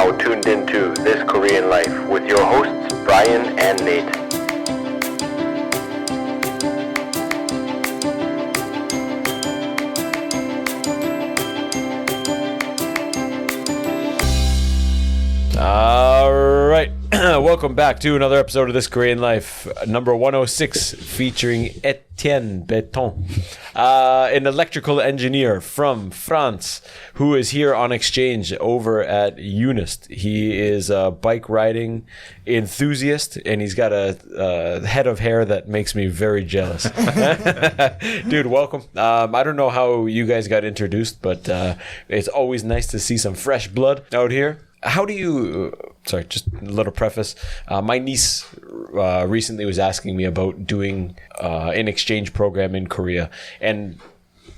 now tuned into This Korean Life with your hosts, Brian and Nate. All right, welcome back to another episode of This Korean Life, number 106, featuring Etienne Beton, an electrical engineer from France who is here on exchange over at UNIST. He is a bike riding enthusiast, and he's got a head of hair that makes me very jealous. Dude, welcome. I don't know how you guys got introduced, but it's always nice to see some fresh blood out here. How do you, sorry, just a little preface. My niece recently was asking me about doing an exchange program in Korea, and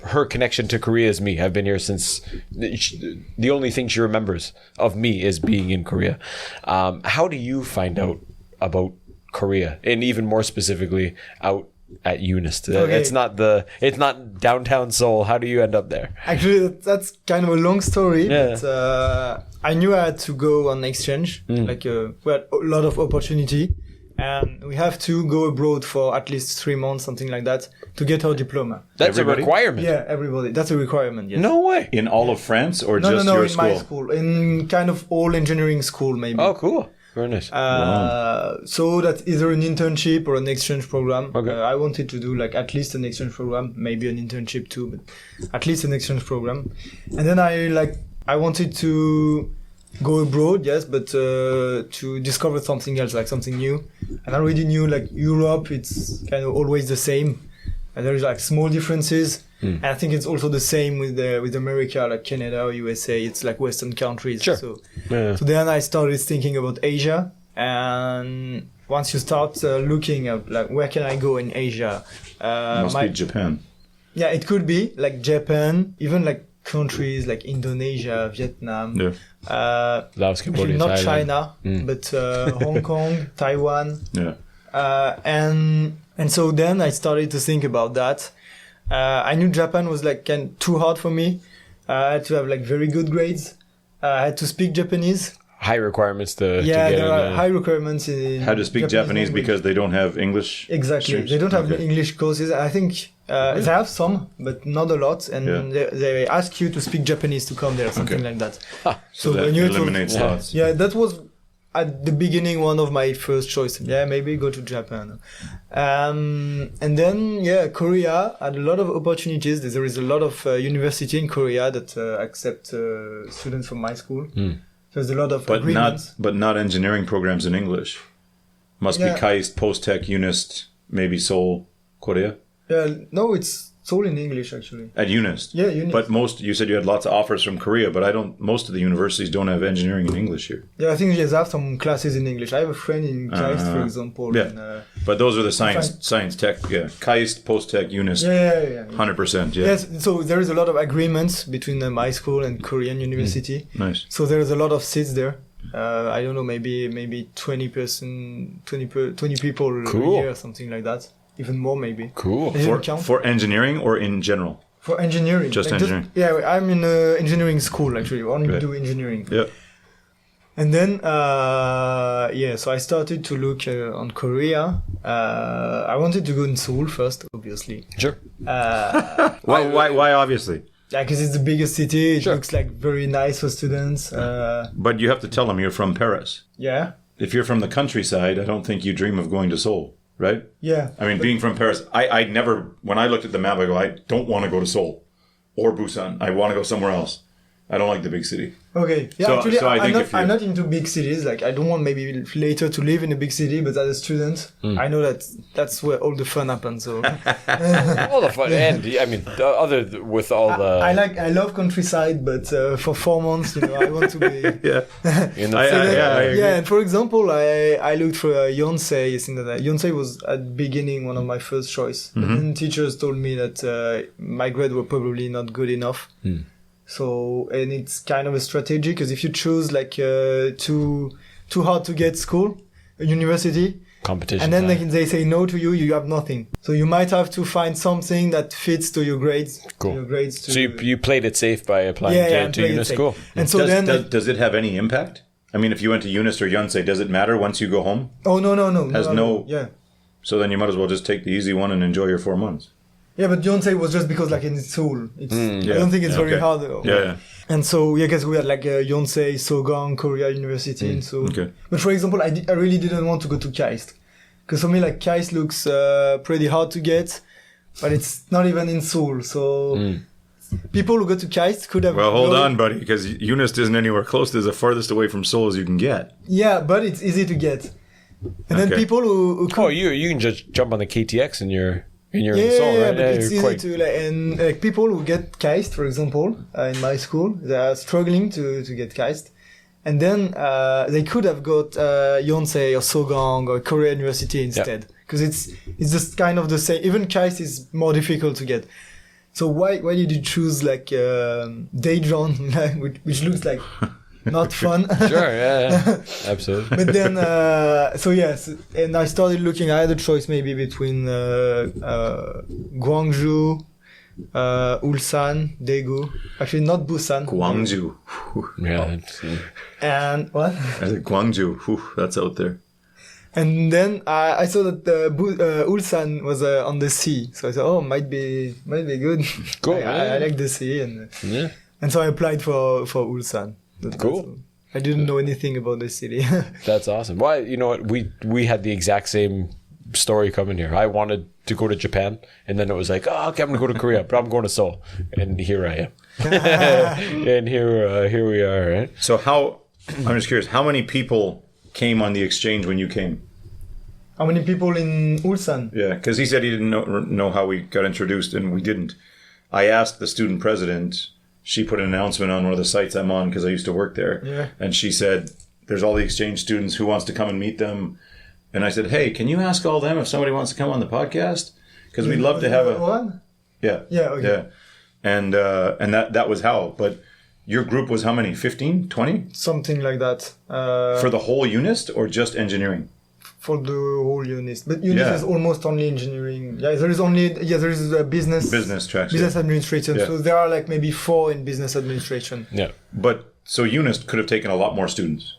her connection to Korea is me. I've been here since, the only thing she remembers of me is being in Korea. How do you find out about Korea, and even more specifically out at UNIST? Okay. It's not downtown Seoul. How do you end up there? Actually, that's kind of a long story. Yeah. But, I knew I had to go on exchange. We had a lot of opportunity, and we have to go abroad for at least 3 months, something like that, to get our diploma. That's everybody? A requirement. Yeah, everybody. That's a requirement. Yes. No way. In all of France or no, just no, your in school? my school, in kind of all engineering school, maybe. Oh, cool. Very nice. So that's either an internship or an exchange program. Okay. I wanted to do like at least an exchange program, maybe an internship too, but at least an exchange program. And then I wanted to go abroad, yes, but to discover something else, like something new. And I already knew like Europe, it's kind of always the same. And there's like small differences. And I think it's also the same with America, like Canada or USA. It's like Western countries. Sure. So then I started thinking about Asia. And once you start looking at like where can I go in Asia, Must be Japan. Yeah, it could be like Japan, even like countries like Indonesia, Vietnam. Yeah. Laos, Cambodia, not Thailand. China, but Hong Kong, Taiwan. Yeah. And so then I started to think about that. I knew Japan was like too hard for me. I had to have like very good grades. I had to speak Japanese. High requirements to yeah, get there are in. high requirements in How to speak Japanese because they don't have English? Exactly. streams? They don't have Okay. English courses. I think they have some, but not a lot. And they ask you to speak Japanese to come there, something like that. So that when you eliminates lots. Yeah, that was at the beginning one of my first choices. Yeah, maybe go to Japan. And then, Korea had a lot of opportunities. There is a lot of university in Korea that accept students from my school. There's a lot of agreements. But not engineering programs in English. Must be KAIST, Post-Tech, UNIST, maybe Seoul, Korea? No, it's Seoul in English, actually. At UNIST? Yeah, UNIST. But you said you had lots of offers from Korea, but most of the universities don't have engineering in English here. Yeah, I think they have some classes in English. I have a friend in KAIST, for example. Yeah, and, but those are the science tech, KAIST, Post-Tech, UNIST. Yeah. 100%, yeah. Yes, so there is a lot of agreements between my school and Korean university. Nice. So there is a lot of seats there. I don't know, maybe 20 people Cool. a year, something like that. Even more, maybe. Cool. They didn't count. For engineering or in general? For engineering. Just engineering. I'm in engineering school, actually. I only do engineering. Yeah. And then, so I started to look on Korea. I wanted to go in Seoul first, obviously. Sure. Why obviously? Yeah, because it's the biggest city. It looks like very nice for students. But you have to tell them you're from Paris. Yeah. If you're from the countryside, I don't think you dream of going to Seoul, right? Yeah. I mean, being from Paris, I never, when I looked at the map, I go, I don't want to go to Seoul or Busan. I want to go somewhere else. I don't like the big city. Okay. Yeah, So- actually, so I think I'm not into big cities. Like, I don't want maybe later to live in a big city, but as a student, I know that that's where all the fun happens. So All the fun, and I mean, with all the. I love countryside, but for 4 months, I want to be. in the I agree. And for example, I looked for Yonsei. Yonsei was at the beginning one of my first choice. But then teachers told me that my grades were probably not good enough. So, and it's kind of a strategy, because if you choose like too hard to get school, a university, competition, and then they say no to you, you have nothing. So you might have to find something that fits to your grades. Cool. Your grades. So you played it safe by applying to UNIST. Cool. And so does it have any impact? I mean, if you went to UNIST or Yonsei, does it matter once you go home? Oh no. Has no. Yeah. So then you might as well just take the easy one and enjoy your 4 months. Yeah, but Yonsei was just because like in Seoul. I don't think it's very hard. Yeah. And so because we had like Yonsei, Sogang, Korea University, and so. Okay. But for example, I really didn't want to go to KAIST because for me like KAIST looks pretty hard to get, but it's not even in Seoul. So people who go to KAIST could have. Well, hold on, buddy, because UNIST isn't anywhere close. It's the farthest away from Seoul as you can get. Yeah, but it's easy to get. And then people who Oh, you can just jump on the KTX and you're in yeah, Seoul, right? but it's easy to like, and like people who get KAIST, for example, in my school, they are struggling to get KAIST, and then they could have got Yonsei or Sogang or Korea University instead, because it's just kind of the same. Even KAIST is more difficult to get. So why did you choose like Daejeon, which looks like not fun? Sure, yeah, absolutely. But then, so yes, and I started looking. I had a choice maybe between Gwangju, Ulsan, Daegu. Actually, not Busan. Gwangju. Yeah. And what? I said Gwangju. Whew, that's out there. And then I saw that Ulsan was on the sea, so I thought, oh, might be good. Cool. I like the sea, and so I applied for Ulsan. Cool. I didn't know anything about the city. That's awesome. Why? You know what? We had the exact same story coming here. I wanted to go to Japan, and then it was like, oh, okay, I'm gonna go to Korea, but I'm going to Seoul, and here I am. And here we are. Right? So I'm just curious, how many people came on the exchange when you came? How many people in Ulsan? Yeah, because he said he didn't know how we got introduced, and we didn't. I asked the student president. She put an announcement on one of the sites I'm on because I used to work there. Yeah. And she said, there's all the exchange students. Who wants to come and meet them? And I said, hey, can you ask all them if somebody wants to come on the podcast? Because we'd love to have a... One? Yeah. Yeah, okay. Yeah. And that was how. But your group was how many? 15? 20? Something like that. For the whole UNIST or just engineering? For the whole UNIST. But UNIST is almost only engineering. Yeah, there is a business tracks. Business administration. Yeah. So there are like maybe 4 in business administration. Yeah. But so UNIST could have taken a lot more students.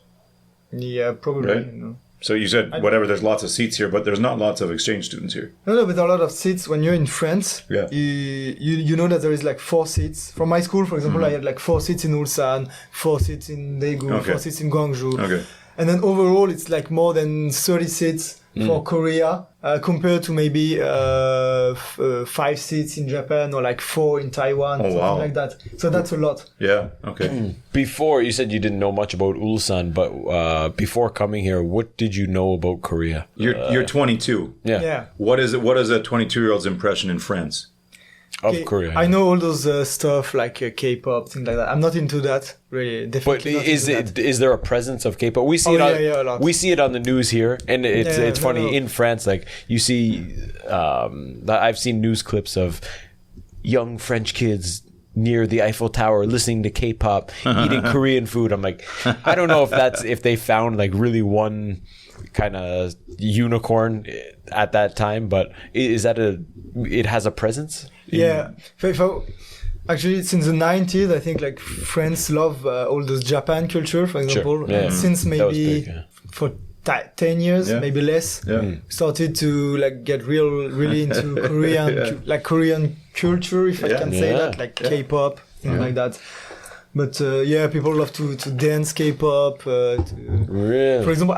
Yeah, probably. Right? So you said, whatever, there's lots of seats here, but there's not lots of exchange students here. No, but there are a lot of seats. When you're in France, you know that there is like 4 seats. From my school, for example, I had like 4 seats in Ulsan, 4 seats in Daegu, 4 seats in Gwangju. Okay. And then overall, it's like more than 30 seats for Korea, compared to maybe 5 seats in Japan or like 4 in Taiwan, something like that. So that's a lot. Yeah, okay. Before, you said you didn't know much about Ulsan, but before coming here, what did you know about Korea? You're 22. Yeah. What is a 22-year-old's impression in France? Of Korea. I know all those stuff like K-pop, things like that. I'm not into that, really. But Definitely not into that. is there a presence of K-pop? We see a lot. We see it on the news here, and it's funny no. in France. Like you see, I've seen news clips of young French kids near the Eiffel Tower listening to K-pop, eating Korean food. I'm like, I don't know if they found like really one kind of unicorn at that time, but is that it has a presence? Yeah. Actually, since the 90s, I think like France love all those Japan culture, for example. Sure. Yeah. Since maybe for 10 years, maybe less, started to like get really into Korean culture, if I can say that, like K-pop, things like that. But people love to dance K-pop. Really? For example,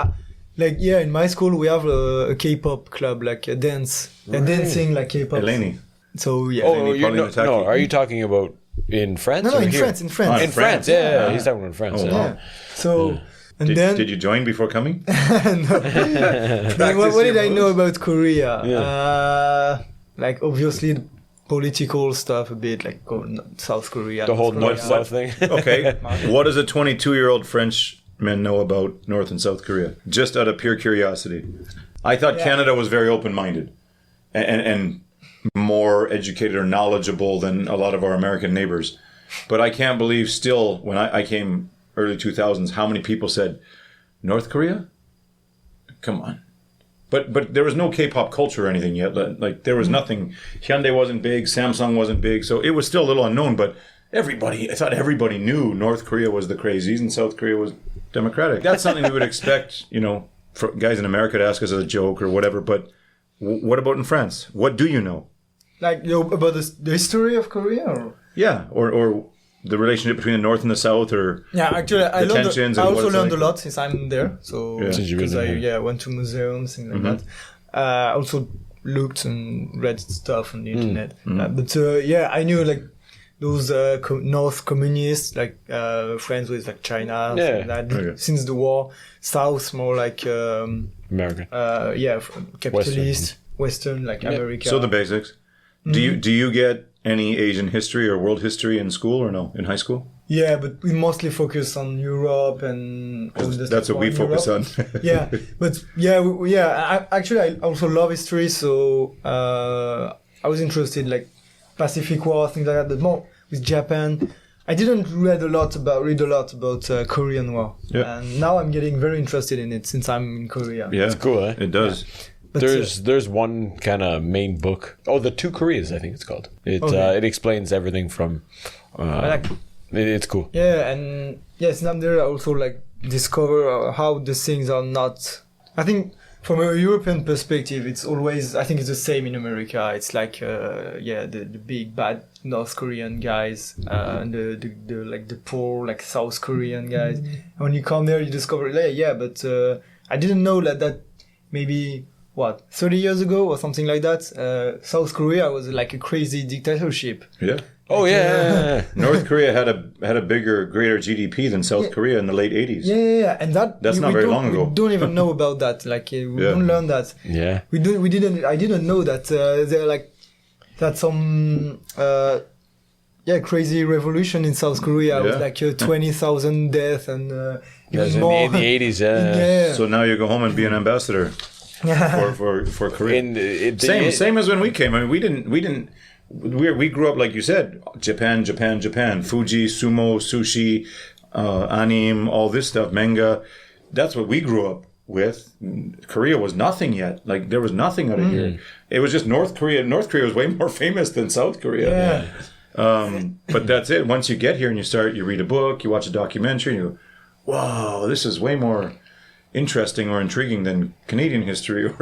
in my school we have a K-pop club, like a dance, dancing like K-pop. Eleni. So yeah. No, are you talking about in France? No, in here? France. In France, yeah. He's talking about France. So. And did you join before coming? No. Then what did I know about Korea? Yeah. Like obviously the political stuff a bit, like South Korea. The whole North-South thing. Okay. What does a 22-year-old Frenchman know about North and South Korea? Just out of pure curiosity. I thought Canada was very open-minded and more educated or knowledgeable than a lot of our American neighbors. But I can't believe still, when I came early 2000s, how many people said, North Korea? Come on. But there was no K-pop culture or anything yet. Like there was nothing. Hyundai wasn't big, Samsung wasn't big, so it was still a little unknown, but I thought everybody knew North Korea was the crazies and South Korea was democratic. That's something we would expect, for guys in America to ask us as a joke or whatever. But what about in France? What do you know? Like, about the history of Korea? Or? Yeah, or the relationship between the North and the South, or actually, I tensions I and what also it's learned like. a lot since I'm there. So because I went to museums, things like that. I also looked and read stuff on the internet. But I knew like those North communists, like friends with like China, like that, since the war. South more like American. Capitalist, Western like America. So the basics. Do you get any Asian history or world history in school or no? In high school? Yeah, but we mostly focus on Europe and all the that's stuff what we focus on. Actually, I also love history, so I was interested like Pacific War, things like that, but more with Japan. I didn't read a lot about Korean War, and now I'm getting very interested in it since I'm in Korea. Yeah, it's cool. Eh? It does. But, there's one kind of main book. Oh, the Two Koreas, I think it's called. It explains everything from. It's cool. Yeah, and yes, and there I also like discover how the things are not. I think from a European perspective, it's always. I think it's the same in America. It's like the big bad North Korean guys and the like the poor like South Korean guys. And when you come there, you discover but I didn't know that maybe. 30 years ago or something like that, South Korea was like a crazy dictatorship. Yeah. Oh yeah. North Korea had a greater GDP than South Korea in the late 80s. Yeah, and that's not very long ago. We don't even know about that. Like we don't learn that. Yeah. We didn't. I didn't know that there like that some crazy revolution in South Korea with like 20,000 deaths and even more in the 80s. Yeah. So now you go home and be an ambassador. for Korea. Same as when we came. I mean, we grew up like you said, Japan, Fuji, sumo, sushi, anime, all this stuff, manga. That's what we grew up with. Korea was nothing yet. Like there was nothing out of here. It was just North Korea. North Korea was way more famous than South Korea. Yeah. But that's it. Once you get here and you read a book, you watch a documentary, and you go, wow, this is way more interesting or intriguing than Canadian history,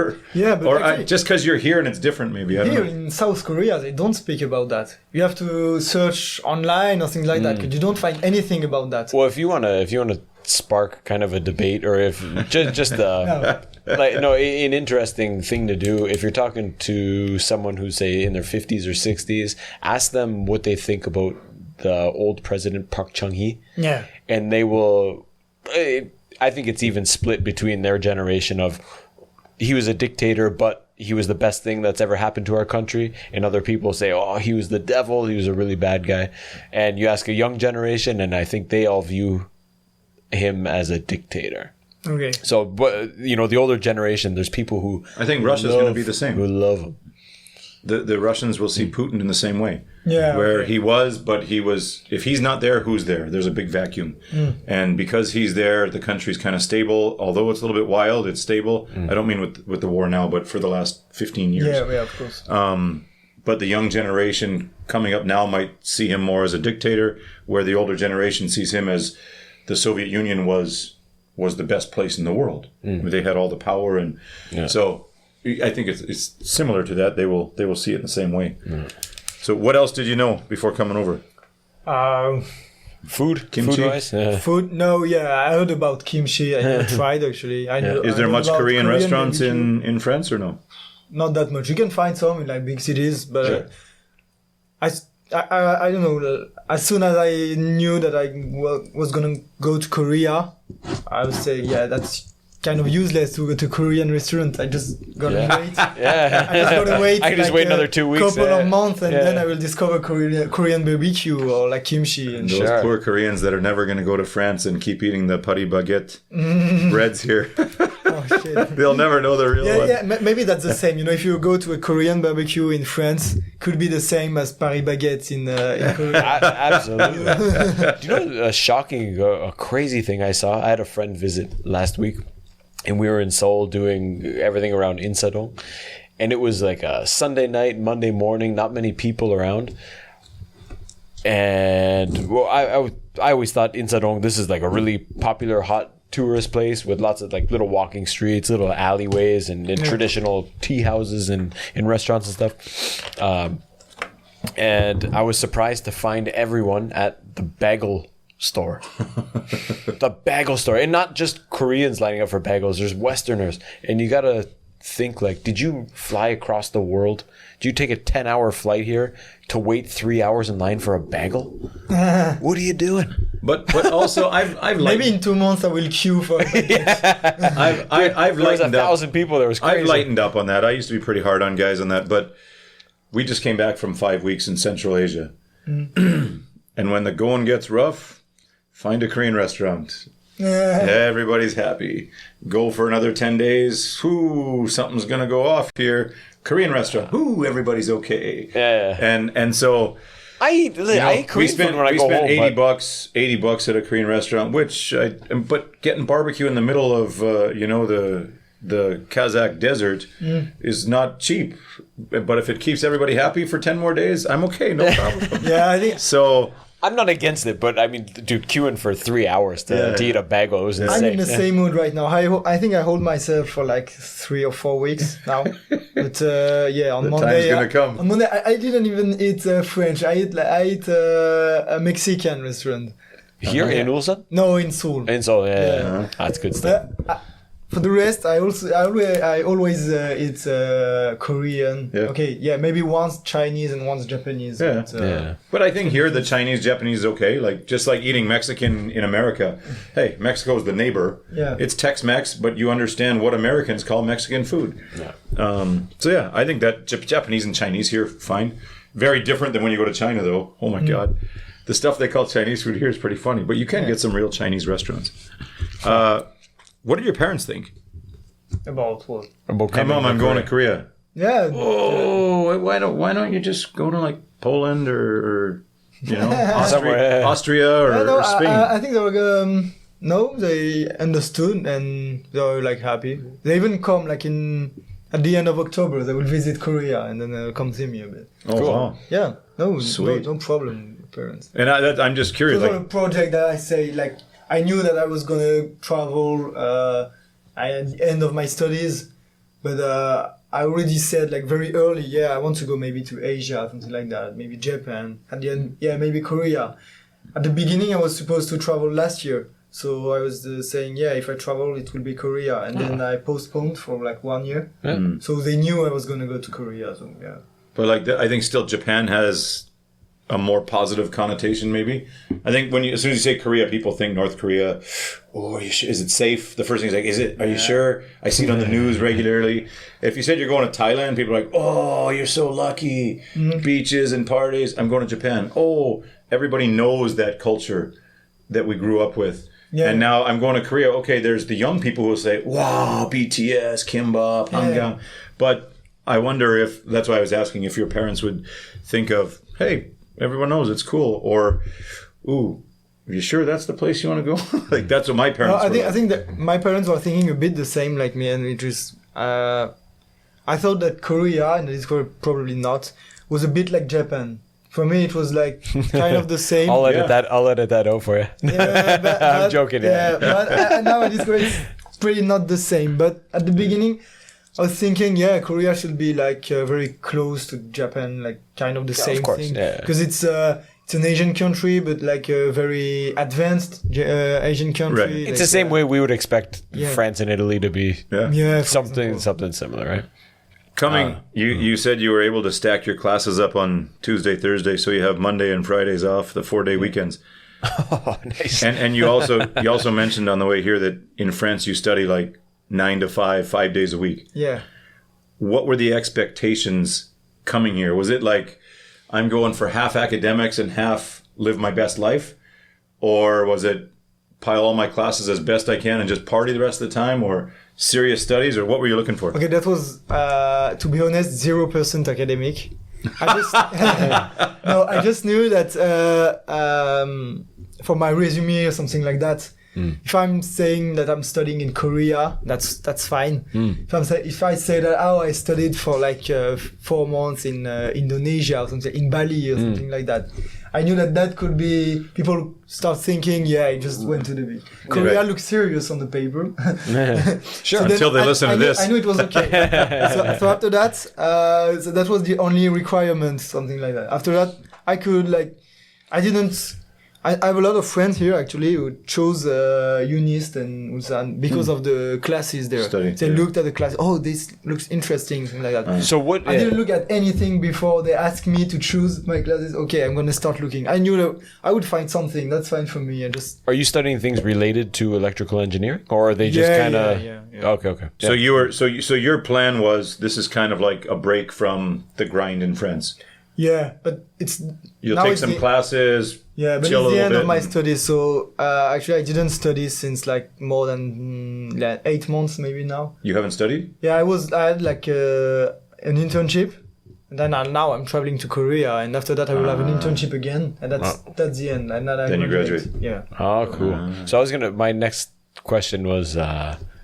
just because you're here and it's different. Maybe I don't know. In South Korea, they don't speak about that. You have to search online or things like that because you don't find anything about that. Well, if you wanna spark kind of a debate, or if just an interesting thing to do, if you're talking to someone who's say in their 50s or 60s, ask them what they think about the old president Park Chung-hee. Yeah, and they will. I think it's even split between their generation of he was a dictator, but he was the best thing that's ever happened to our country. And other people say, oh, he was the devil. He was a really bad guy. And you ask a young generation, and I think they all view him as a dictator. Okay. So, but the older generation, there's people who I think Russia's going to be the same. Who love him. The Russians will see Putin in the same way. Yeah. Where he was, if he's not there, who's there? There's a big vacuum. And because he's there, the country's kind of stable. Although it's a little bit wild, it's stable. I don't mean with the war now, but for the last 15 years. Yeah, of course. But the young generation coming up now might see him more as a dictator, where the older generation sees him as the Soviet Union was the best place in the world. They had all the power, and so I think it's similar to that. They will see it in the same way. So what else did you know before coming over? Food? Kimchi? Food-wise? Food? No, I heard about kimchi. I never tried actually. Is there much Korean restaurants in France or no? Not that much. You can find some in like big cities, but I don't know. As soon as I knew that I was gonna go to Korea, I would say that's kind of useless to go to a Korean restaurant. I just gotta wait. I just gotta wait. I can just wait another 2 weeks. Couple of months, and then I will discover Korean barbecue or like kimchi. And those poor Koreans that are never going to go to France and keep eating the Paris baguette breads here. Oh shit! They'll never know the real one. Yeah, maybe that's the same. If you go to a Korean barbecue in France, could be the same as Paris baguette in Korea. Absolutely. Do you know a shocking, a crazy thing I saw? I had a friend visit last week. And we were in Seoul doing everything around Insadong. And it was like a Sunday night, Monday morning, not many people around. And I always thought Insadong, this is like a really popular hot tourist place with lots of like little walking streets, little alleyways, and traditional tea houses and restaurants and stuff. And I was surprised to find everyone at the bagel store. The bagel store. And not just Koreans lining up for bagels. There's Westerners. And you got to think like, did you fly across the world? Did you take a 10-hour flight here to wait 3 hours in line for a bagel? What are you doing? But also I've Maybe in 2 months I will queue for I've There was lightened 1,000 up. people. There was crazy. I've lightened up on that. I used to be pretty hard on guys on that, but we just came back from 5 weeks in Central Asia. And when the going gets rough, find a Korean restaurant. Everybody's happy. Go for another 10 days. Ooh, something's going to go off here. Korean restaurant. Ooh, everybody's okay. Yeah. And so I eat Korean food when I go home. $80 $80 at a Korean restaurant, but getting barbecue in the middle of the Kazakh desert is not cheap. But if it keeps everybody happy for 10 more days, I'm okay, no problem. Yeah, I think So I'm not against it, but I mean, dude, queuing for 3 hours to eat a bagel was insane. I'm in the same mood right now. I think I hold myself for like 3 or 4 weeks now. But on Monday, time's gonna come. On Monday, I didn't even eat French. I ate a Mexican restaurant. Here in Ulsan? No, in Seoul. And so, that's good stuff. For the rest, I always eat Korean. Yeah. Okay, maybe once Chinese and once Japanese. Yeah. But, But I think here the Chinese, Japanese is okay. Like just like eating Mexican in America. Hey, Mexico is the neighbor. Yeah. It's Tex-Mex, but you understand what Americans call Mexican food. Yeah. I think that Japanese and Chinese here fine. Very different than when you go to China though. Oh my God, the stuff they call Chinese food here is pretty funny. But you can get some real Chinese restaurants. What did your parents think? About what? Hey mom, I'm going to Korea. Yeah. Oh, why don't you just go to like Poland or Somewhere. Austria or Spain? I think they were they understood and they were like happy. They even come like at the end of October. They will visit Korea and then they'll come see me a bit. Oh wow. Yeah, Sweet. no problem, parents. And I'm just curious. It was a project that I say like I knew that I was gonna travel at the end of my studies, but I already said like very early, I want to go maybe to Asia, something like that, maybe Japan. At the end, maybe Korea. At the beginning, I was supposed to travel last year, so I was saying, if I travel, it will be Korea, and then I postponed for like 1 year. So they knew I was gonna go to Korea. So But like I think still Japan has a more positive connotation, maybe. I think as soon as you say Korea, people think North Korea. Oh, are you sure? Is it safe? The first thing is like, are you sure? I see it on the news regularly. If you said you're going to Thailand, people are like, oh, you're so lucky. Beaches and parties. I'm going to Japan. Oh, everybody knows that culture that we grew up with. Yeah. And now I'm going to Korea. Okay, there's the young people who will say, wow, BTS, Kimbap, Hanggang. But I wonder if, that's why I was asking if your parents would think of, hey, everyone knows it's cool, or, ooh, are you sure that's the place you want to go? Like that's what my parents. I think that my parents were thinking a bit the same like me, and it was. I thought that Korea, and this was probably not, was a bit like Japan. For me, it was like kind of the same. I'll edit that out for you. But, I'm joking. But now at this point, it's pretty not the same. But at the beginning, I was thinking, Korea should be like very close to Japan, like kind of the same thing. Because it's an Asian country, but like a very advanced Asian country. Right. It's like, the same way we would expect France and Italy to be. Something similar, right? You said you were able to stack your classes up on Tuesday, Thursday, so you have Monday and Fridays off, the 4-day weekends. Oh, nice. And you also mentioned on the way here that in France you study like 9 to 5 days a week. Yeah. What were the expectations coming here? Was it like, I'm going for half academics and half live my best life? Or was it pile all my classes as best I can and just party the rest of the time? Or serious studies? Or what were you looking for? Okay, that was, to be honest, 0% academic. I just knew that for my resume or something like that, if I'm saying that I'm studying in Korea, that's fine. If I say that I studied for like 4 months in Indonesia or something, in Bali or something like that, I knew that could be, people start thinking, I just went to the beach. Korea looks serious on the paper. Sure. So then Until they listen to this. I knew it was okay. so after that, so that was the only requirement, something like that. After that, I could I have a lot of friends here actually who chose UNIST and Ulsan because of the classes there. They looked at the class. Oh, this looks interesting, something like that. So what? I didn't look at anything before they asked me to choose my classes. Okay, I'm gonna start looking. I knew that I would find something. That's fine for me. Are you studying things related to electrical engineering, or are they just kind of? Yeah. Okay. So you were so your plan was this is kind of like a break from the grind in France. Yeah, but you'll take some classes. Yeah, but it's the end of my studies. So actually, I didn't study since like more than 8 months, maybe now. You haven't studied? Yeah, I had like an internship, and then now I'm traveling to Korea, and after that I will have an internship again, and that's the end. And then you graduate. Yeah. Oh, cool. So my next question was,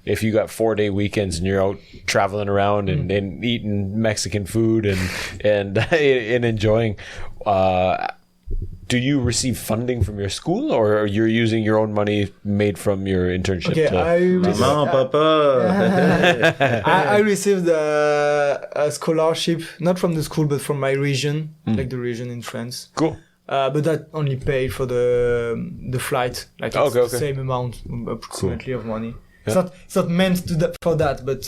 if you got 4-day weekends and you're out traveling around and eating Mexican food and enjoying, do you receive funding from your school, or you're using your own money made from your internship? Okay, I received a scholarship, not from the school, but from my region, like the region in France. Cool. But that only paid for the flight, like it's the same amount approximately of money. Yeah. It's not meant for that, but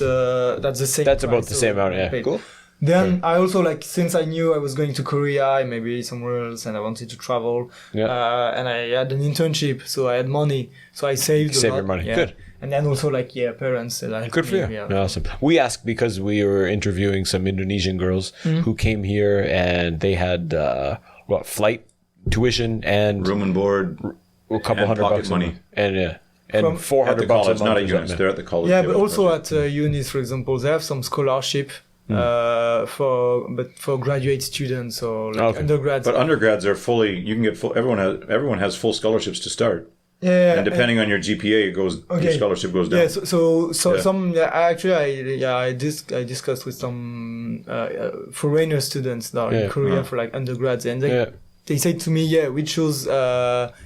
that's the same. That's price, about the same amount, yeah. Cool. Then I also since I knew I was going to Korea, maybe somewhere else, and I wanted to travel, and I had an internship, so I had money, so I saved a lot. Your money, good. And then also parents said, good for you. Yeah. Awesome. We asked because we were interviewing some Indonesian girls who came here, and they had flight, tuition, and room and board, a couple and $100 money, and $400 at the college, not at UNIST. They're at the college. Yeah, but also at UNIST, for example, they have some scholarship for graduate students or undergrads. But undergrads are fully. You can get full. Everyone has full scholarships to start. Yeah, and depending on your GPA, your scholarship goes down. Yeah, so some. Yeah, actually, I discussed with some foreigner students now in Korea for undergrads, and they said to me, we chose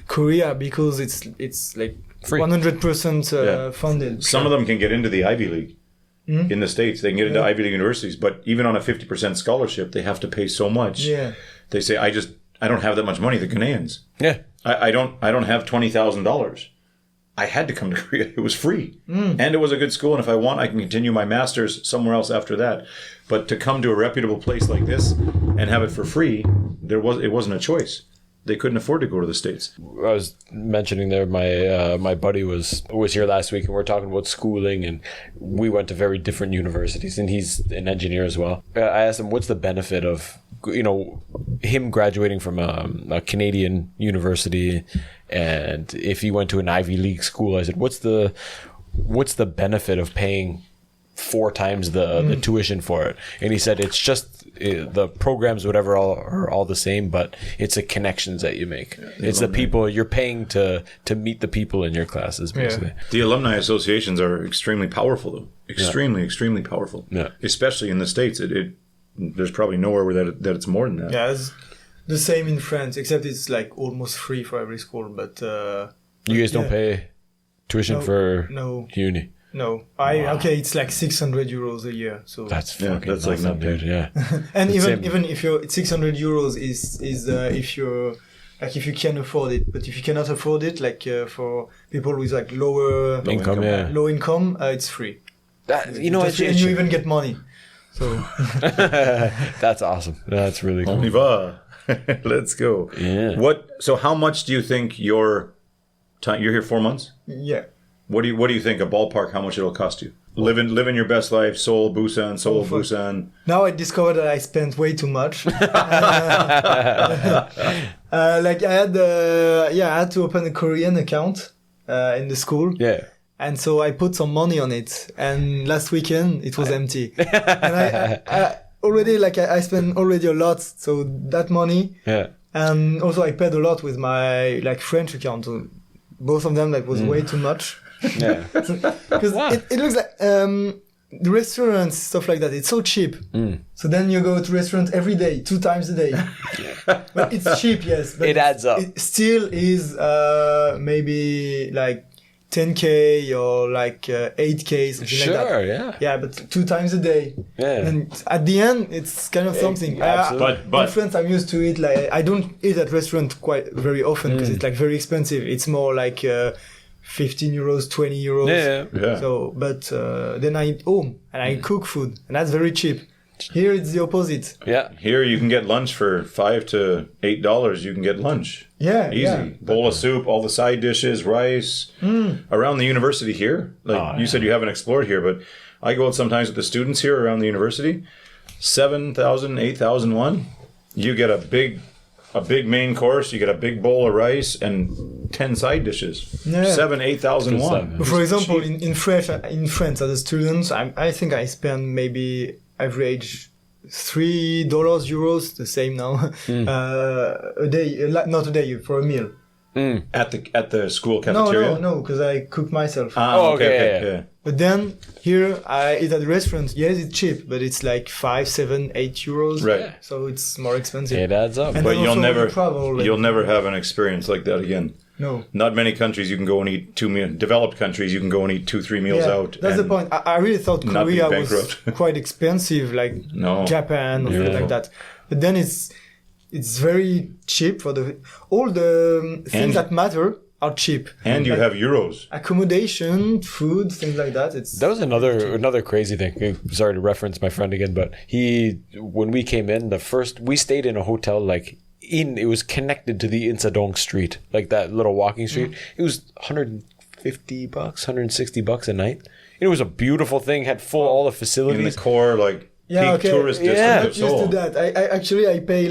Korea because it's like free. 100% funded. Some of them can get into the Ivy League in the States. They can get into Ivy League universities, but even on a 50% scholarship, they have to pay so much. Yeah. They say, I don't have that much money. The Ghanaians. Yeah. I don't have $20,000. I had to come to Korea. It was free. And it was a good school. And if I want, I can continue my master's somewhere else after that. But to come to a reputable place like this and have it for free, it wasn't a choice. They couldn't afford to go to the States. I was mentioning there, my buddy was here last week, and we're talking about schooling, and we went to very different universities, and he's an engineer as well. I asked him, what's the benefit of him graduating from a Canadian university, and if he went to an Ivy League school? I said, what's the benefit of paying 4 times the tuition for it? And he said it's just the programs, whatever, are all the same, but it's the connections that you make. It's the people you're paying to meet the people in your classes, basically. The alumni associations are extremely powerful, though. Extremely powerful. Yeah. Especially in the States. There's probably nowhere where that it's more than that. Yeah, it's the same in France, except it's like almost free for every school. But you guys don't pay tuition for uni? No, it's like 600 euros a year. So that's like not bad. Yeah, and even if you're 600 euros is if you're like if you can afford it, but if you cannot afford it, like for people with like low income, it's free. And you even get money. So that's awesome. That's really cool. On y va. Let's go. Yeah. So how much do you think your time? You're here 4 months. Yeah. What do you think, a ballpark, how much it'll cost you? Living your best life, Seoul, Busan. Now I discovered that I spent way too much. I had to open a Korean account in the school. Yeah. And so I put some money on it, and last weekend it was empty. And I already I spent already a lot, so that money. Yeah. And also I paid a lot with my French account. So both of them was way too much. Yeah. Because it looks like the restaurants, stuff like that, it's so cheap. So then you go to restaurant every day, 2 times a day. But it's cheap, yes. But It adds up. It still is maybe like 10K or like 8K, something like that. Sure, yeah. Yeah, but 2 times a day. Yeah. And at the end, it's kind of something. absolutely. But- in France, I'm used to it. Like I don't eat at restaurant quite very often because it's like very expensive. It's more like 15 euros, 20 euros. Yeah. So, but then I eat home and I cook food, and that's very cheap. Here it's the opposite. Yeah. Here you can get lunch for $5 to $8. You can get lunch. Yeah, Easy. yeah. Bowl of soup, all the side dishes, rice. Around the university here, like you said, you haven't explored here, but I go out sometimes with the students here around the university. 7,000, 8,000 won. You get a big main course. You get a big bowl of rice and 10 side dishes. Yeah. 7,000, 8,000 Good won. stuff. But for It's example, cheap. in France, as a student, I think I spend maybe average $3 euros, the same now, a day. Not a day, for a meal. at the school cafeteria. No, because I cook myself. Oh, okay, yeah. But then here I eat at the restaurant. Yes, it's cheap, but it's like 5, 7, 8 euros. Right. So it's more expensive. It adds up. And But then you'll also when never you travel, like, you'll never have an experience like that again. No. Not many countries you can go and eat 2 meals. Developed countries you can go and eat 2-3 meals out. That's the and point. I really thought not be Korea was bankrupt. quite expensive, like No. Japan or something like that. But then it's very cheap for all the things And- that matter are cheap. And you Like have euros. accommodation, food, things like that. That was another crazy thing. Sorry to reference my friend again, but when we came in, we stayed in a hotel it was connected to the Insadong street, like that little walking street. It was $150, $160 a night. It was a beautiful thing, had all the In the facilities. core, peak tourist district Yeah. of Not used to Seoul. that. I pay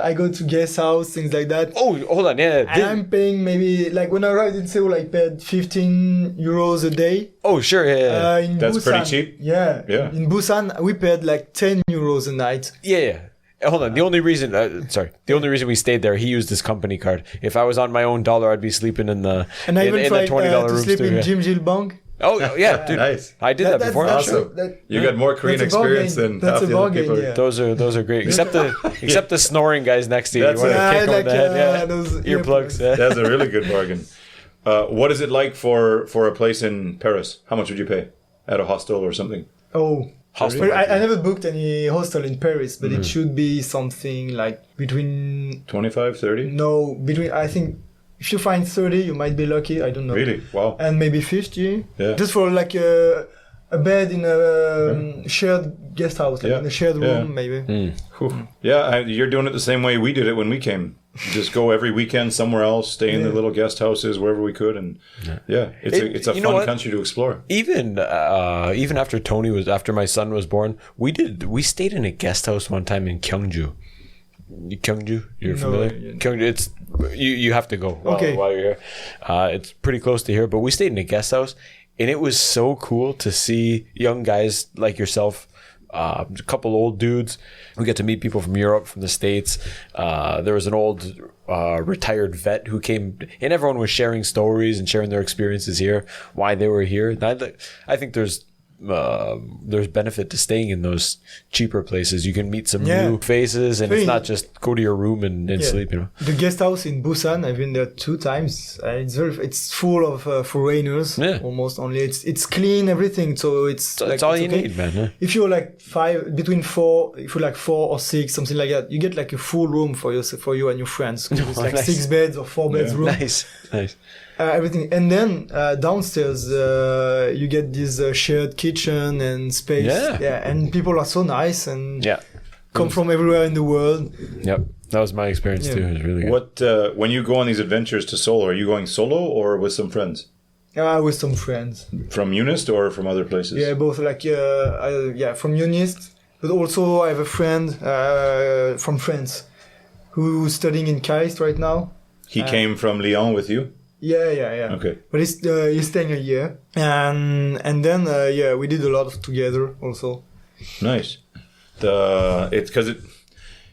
I go to guest house, things like that. Oh, hold on, yeah. And I'm paying maybe when I arrived in Seoul, I paid 15 euros a day. Oh, sure, yeah. In That's Busan, pretty cheap. Yeah. Yeah. In Busan, we paid 10 euros a night. Yeah. Hold on. The only reason we stayed there, he used his company card. If I was on my own dollar, I'd be sleeping in the And I even in tried the $20 to rooms sleep too. in Yeah. Jim Jil Bang. Oh yeah, dude. Nice. I did that before. that's Sure. Awesome. You got more Korean that's a bargain. experience than That's half a the other bargain, people. yeah. Those are great. Except the snoring guys next to you. That's You want to it. kick them in the head. Yeah. those Earplugs. earplugs. Yeah. That's a really good bargain. What is it like for a place in Paris? How much would you pay at a hostel or something? Oh. Hostel. I never booked any hostel in Paris, but it should be something between 25, 30? I think if you find 30, you might be lucky. I don't know. Really? Wow. And maybe 50. Yeah. Just for a bed in a shared guest house, Yeah. in a shared room, Yeah. maybe. Whew. Yeah, you're doing it the same way we did it when we came. Just go every weekend somewhere else, stay in the little guest houses wherever we could, and it's a you know fun what? country to explore. Even after my son was born, we stayed in a guest house one time in Gyeongju. Gyeongju, you're No, familiar? yeah. Gyeongju, it's you have to go while you're here. It's pretty close to here, but we stayed in a guest house, and it was so cool to see young guys like yourself. A couple old dudes. We get to meet people from Europe, from the States. There was an old retired vet who came, and everyone was sharing stories and sharing their experiences here, why they were here. And I think there's benefit to staying in those cheaper places. You can meet some new faces, and it's not just go to your room and sleep. The guest house in Busan, I've been there 2 times. It's full of foreigners. Yeah. Almost only. It's clean, everything. So it's all you okay. need, man. Yeah. If you're between 4, if you're 4 or 6, something like that, you get a full room for you and your friends. 'Cause it's Nice. 6 beds or 4 beds room. Nice. Everything, and then downstairs you get this shared kitchen and space. Yeah. And people are so nice and Yeah. come from everywhere in the world. Yep. That was my experience too. It was really good. What when you go on these adventures to Seoul, are you going solo or with some friends With some friends. from UNIST or from other places? Yeah, both from UNIST, but also I have a friend from France who's studying in KAIST right now. He came from Lyon with you. Yeah. Okay. But he's staying a year, and then we did a lot together also. Nice.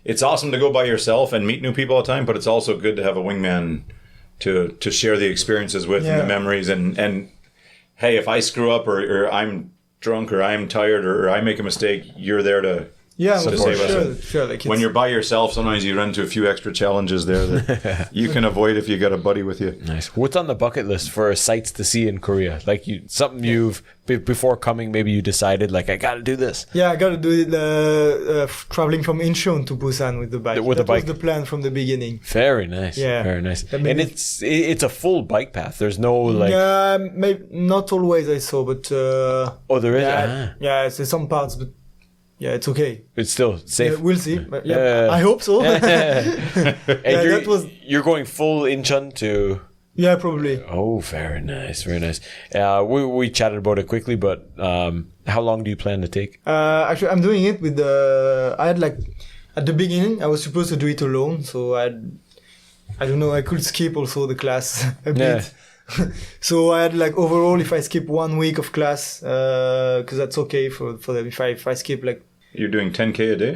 It's awesome to go by yourself and meet new people all the time, but it's also good to have a wingman to share the experiences with and the memories and hey, if I screw up or I'm drunk or I'm tired or I make a mistake, you're there to Yeah, So for save us sure, a- sure. Like when it's, you're by yourself, sometimes you run into a few extra challenges there that you can avoid if you got a buddy with you. Nice. What's on the bucket list for sights to see in Korea? Like something you've before coming, maybe you decided like I got to do this. yeah, I gotta do it. Traveling from Incheon to Busan with the bike. With the that bike. was the plan from the beginning. Very nice. Yeah. Very nice. That made And me- it's a full bike path. There's no like Yeah, maybe not always I saw, but oh there is yeah, it's some parts, but yeah, it's okay. it's still safe. Yeah, we'll see. But yeah, Yeah. I hope so. And Yeah, you're, that was- you're going full Incheon to Yeah, probably. oh very nice, very nice. We chatted about it quickly, but how long do you plan to take? Actually, I'm doing it with the. I had like at the beginning, I was supposed to do it alone, so I don't know. I could skip also the class a bit. So I had like overall, if I skip 1 week of class, because that's okay for them. If I skip like You're doing 10K a day?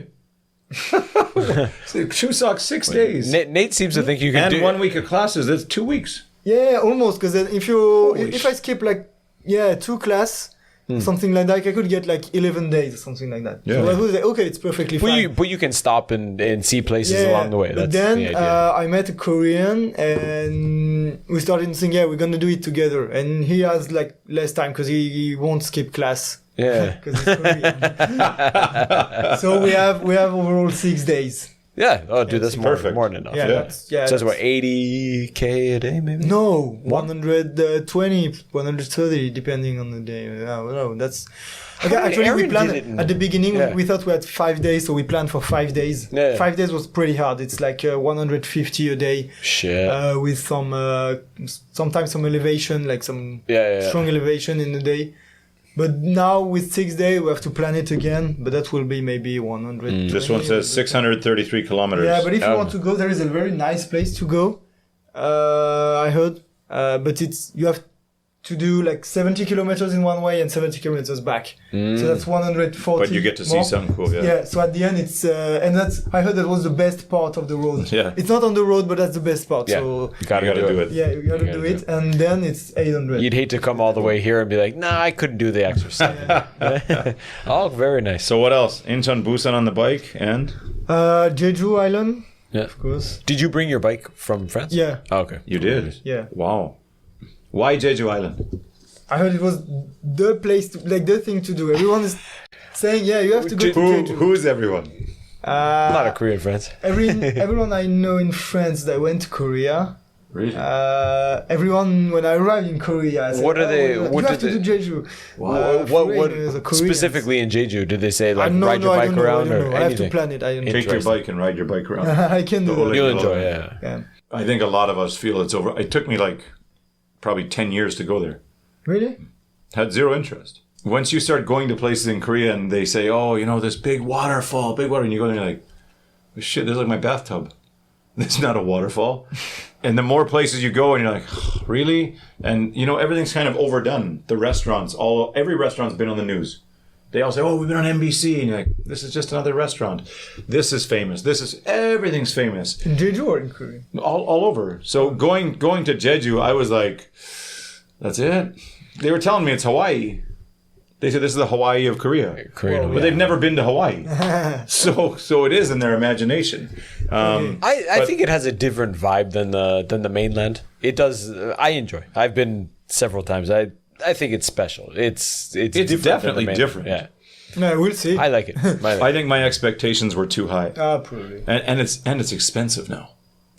Shoe socks 6 days. Nate seems to think you can And do 1 week of classes, that's 2 weeks. yeah, almost because if Holy if I skip like 2 class. Something like that, I could get like 11 days or something like that. Yeah. So I was like, okay, it's perfectly fine. But you can stop and see places along the way. But That's then the idea. I met a Korean and we started saying, we're gonna do it together. And he has like less time because he won't skip class. Yeah. Because he's Korean. So we have overall 6 days. Yeah. Oh, dude, that's perfect. more than enough. Yeah, Yeah. that's So that's that's- what 80K a day, maybe. No, 120, 130, depending on the day. No, that's. Okay, did actually, we Aaron planned did it in- at the beginning. Yeah. We thought we had 5 days, so we planned for 5 days. Yeah. 5 days was pretty hard. It's like 150 a day. Shit. With some sometimes some elevation, like some Yeah. strong elevation in the day. But now with 6 days, we have to plan it again. But that will be maybe 100. This one says 633 kilometers. Yeah, but if you Oh. want to go, there is a very nice place to go. I heard, but you have to do like 70 kilometers in one way and 70 kilometers back. So that's 140. But you get to see more. something cool, yeah. Yeah. So at the end, it's and I heard that was the best part of the road. Yeah. It's not on the road, but that's the best part. Yeah. So You gotta, You gotta do it. yeah, you gotta do it, and then it's 800. You'd hate to come all the way here and be like, nah, I couldn't do the exercise. Oh, very nice. So what else? Incheon, Busan on the bike and Jeju Island, Yeah. of course. Did you bring your bike from France? Yeah, Oh, okay. you did? yeah. Wow. Why Jeju Island? I heard it was the place, like the thing to do. Everyone is saying, yeah, you have to go to Jeju. Who's everyone? I'm not a Korean friend. Everyone I know in France that went to Korea. Really? Everyone when I arrived in Korea, I said, What are they- You what have do to do Jeju. What Foreigners or Koreans. specifically in Jeju did they say like No, ride your I bike don't know, around I don't or know. I have to anything? plan it. I don't know. Take your Interesting. bike and ride your bike around. I can do The that. Ole- You'll enjoy, yeah. Yeah. I think a lot of us feel it's over. It took me like probably 10 years to go there. Really? Had zero interest. Once you start going to places in Korea and they say, oh, you know, this big waterfall, and you go there and you're like, shit, this is like my bathtub. This is not a waterfall. And the more places you go and you're like, really? And, you know, everything's kind of overdone. The restaurants, every restaurant's been on the news. They all say, oh, we've been on NBC. And you're like, this is just another restaurant. This is famous. Everything's famous. In Jeju or in Korea? All over. So going to Jeju, I was like, that's it? They were telling me it's Hawaii. They said this is the Hawaii of Korea. Korean, But they've never been to Hawaii. so it is in their imagination. I think it has a different vibe than the mainland. It does. I enjoy. I've been several times. I think it's special. It's different than the definitely mainland. different. Yeah, No, we'll see. I like it. I think my expectations were too high. Probably. And it's expensive now.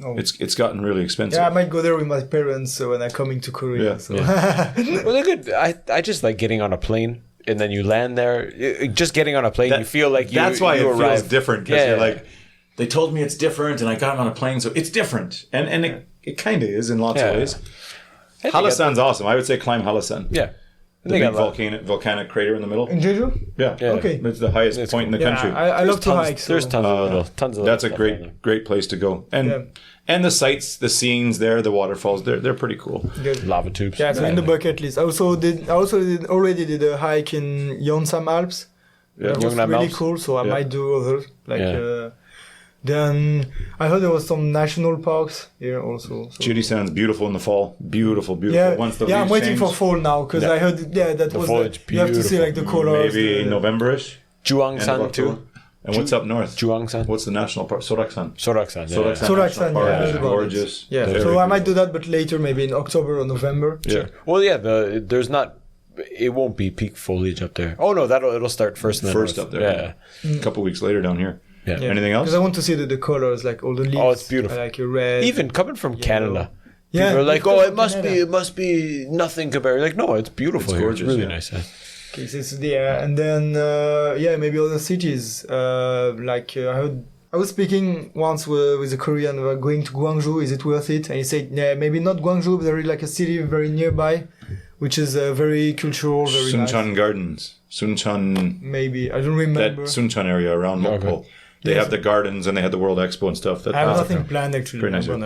Oh. It's gotten really expensive. Yeah, I might go there with my parents when I'm coming to Korea. Yeah. So. Well, they're good. I just like getting on a plane and then you land there. Just getting on a plane, you feel like you. That's why you it feels arrive. different. Because Yeah. you're like, they told me it's different, and I got on a plane, so it's different. And it kind of is in lots Yeah. of ways. I think Halasan's awesome. I would say climb Halasan. Yeah. The big volcanic crater in the middle. In Jeju? Yeah. Yeah. Okay. It's the highest It's point in the Yeah, country. I love to hike. So. There's tons of That's a stuff down there. great place to go. And the sights, the scenes there, the waterfalls, they're pretty cool. Good. Lava tubes. Yeah, so in the bucket list. I already did a hike in Ulsan Alps. Yeah. It was Yongnam really Alps. cool. So I Yeah. might do others. Like, Yeah. Then I heard there was some national parks here also. So. Julisan's beautiful in the fall. Beautiful. Yeah, Once the I'm leaves waiting change, for fall now because I heard that The was foliage, you have to see like the colors. maybe the, November-ish. End of Juangsan October. too. And what's up north? Juangsan. What's the national park? Soraksan. Soraksan. Yeah. Soraksan, National yeah, I Park heard is about gorgeous. Yeah, Very so I might do beautiful. that, but later, maybe in October or November. Yeah. Well, yeah. There's not. It won't be peak foliage up there. Oh no, it'll start first. In the First north. up there. A couple weeks later down here. Yeah. Yeah. Anything else? Because I want to see the colors, like all the leaves. Oh, it's beautiful. Like a red. Even coming from Canada. Yeah, People are like, because oh, of it must be nothing compared. Like, no, it's beautiful It's here. gorgeous, It's really yeah. nice. Yeah. Okay, so it's there, and then maybe other cities. I was speaking once with a Korean about going to Gwangju. Is it worth it? And he said, yeah, maybe not Gwangju, but there is like a city very nearby, which is very cultural, very Suncheon nice. Gardens. Suncheon. Maybe I don't That remember. Suncheon area around Mokpo. They Yes. have the gardens and they had the World Expo and stuff. I have nothing planned actually. Very nice, I'm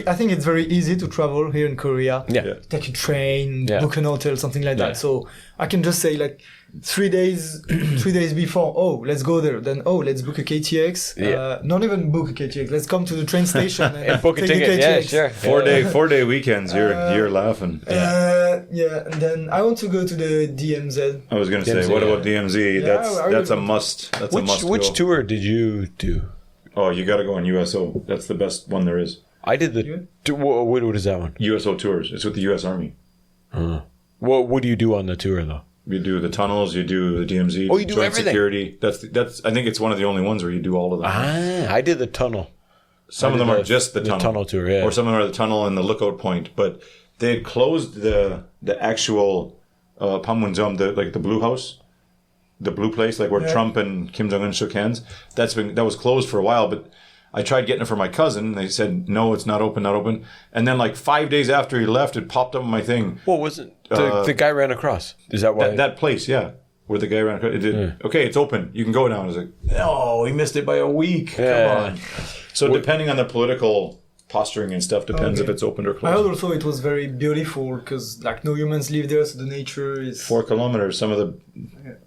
I think it's very easy to travel here in Korea. Yeah. Yeah. Take a train, Yeah. book an hotel, something like Yeah. that. So I can just say like 3 days, 3 days before. Oh, let's go there. Then let's book a KTX. Yeah. Not even book a KTX. Let's come to the train station and Book a take ticket. Yeah, sure. 4-day weekends. You're laughing. And then I want to go to the DMZ. I was going to say, DMZ, what yeah. about DMZ? Yeah, I That's a would- must. That's a must. Which go. tour did you do? Oh, you got to go on USO. That's the best one there is. I did the. You? What is that one? USO tours. It's with the U.S. Army. What do you do on the tour though? You do the tunnels. You do the DMZ. Oh, you do joint everything? security. That's. I think it's one of the only ones where you do all of them. I did the tunnel. Some of them are just the tunnel tour, yeah. or some of them are the tunnel and the lookout point. But they had closed the actual Panmunjom, the Blue House, the blue place, like where Trump and Kim Jong Un shook hands. That was closed for a while, but I tried getting it for my cousin. They said no, it's not open, not open. And then like 5 days after he left, it popped up on my thing. What was it? The guy ran across. Is that why? That place, yeah. Where the guy ran across. It did. Okay, it's open. You can go now. I was like, no, he missed it by a week. Yeah. Come on. So depending on the political posturing and stuff, depends if it's opened or I closed. heard also it was very beautiful because like no humans live there, so the nature is 4 kilometers, some of the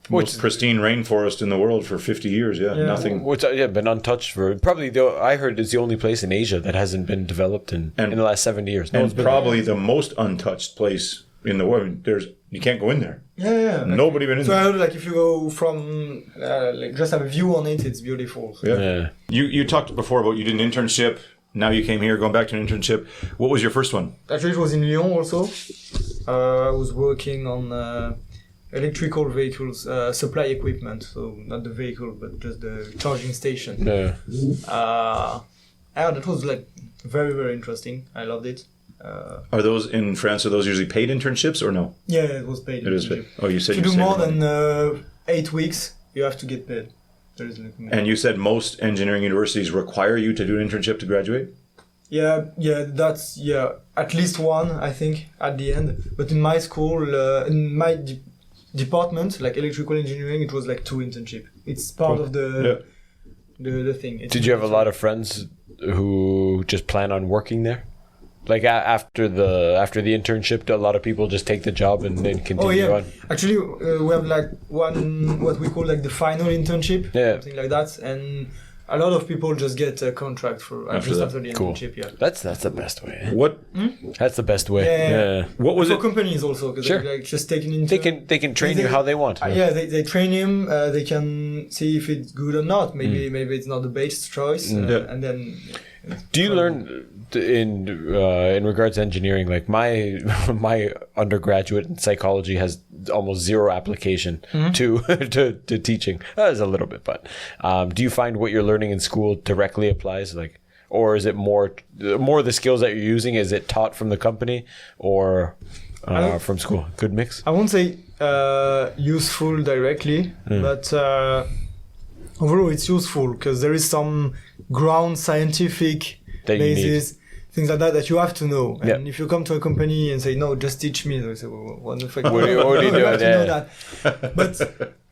most pristine rainforest in the world for 50 years. Yeah, nothing. Which been untouched for probably. I heard it's the only place in Asia that hasn't been developed in the last 70 years. No one's And been probably the most untouched place in the world. You can't go in there. Yeah. Like, Nobody been in so I there. heard like if you go from like just have a view on it, it's beautiful. So. Yeah. You talked before about you did an internship. Now you came here, going back to an internship. What was your first one? Actually, it was in Lyon also. I was working on electrical vehicles, supply equipment. So not the vehicle, but just the charging station. Yeah. That was like very, very interesting. I loved it. Are those in France? Are those usually paid internships or no? Yeah, it was paid. It is paid. Oh, you said If you you do more saved money. than 8 weeks, you have to get paid. There is like, And you said most engineering universities require you to do an internship to graduate? that's at least one, I think, at the end. But in my school, in my department, like electrical engineering, it was like 2 internship. It's part of the thing. Did you have a lot of friends who just plan on working there? Like after the internship, a lot of people just take the job and then continue on. Actually, we have like what we call like the final internship, something like that, and a lot of people just get a contract for after the Cool. internship. Yeah, That's the best way. What? That's the best way. Yeah. What was for it? companies also because Sure. like just taking intern. They can train you how they want. They train him. They can see if it's good or not. Maybe it's not the best choice, and then. Do you learn in regards to engineering? Like my undergraduate in psychology has almost zero application to teaching. There's a little bit, but do you find what you're learning in school directly applies? Like, or is it more the skills that you're using? Is it taught from the company or from school? Good mix. I won't say useful directly, but overall it's useful because there is some ground scientific That you basis, things like that you have to know. And if you come to a company and say, no, just teach me, they say, well, what the fuck? What do you do? You have to know that. But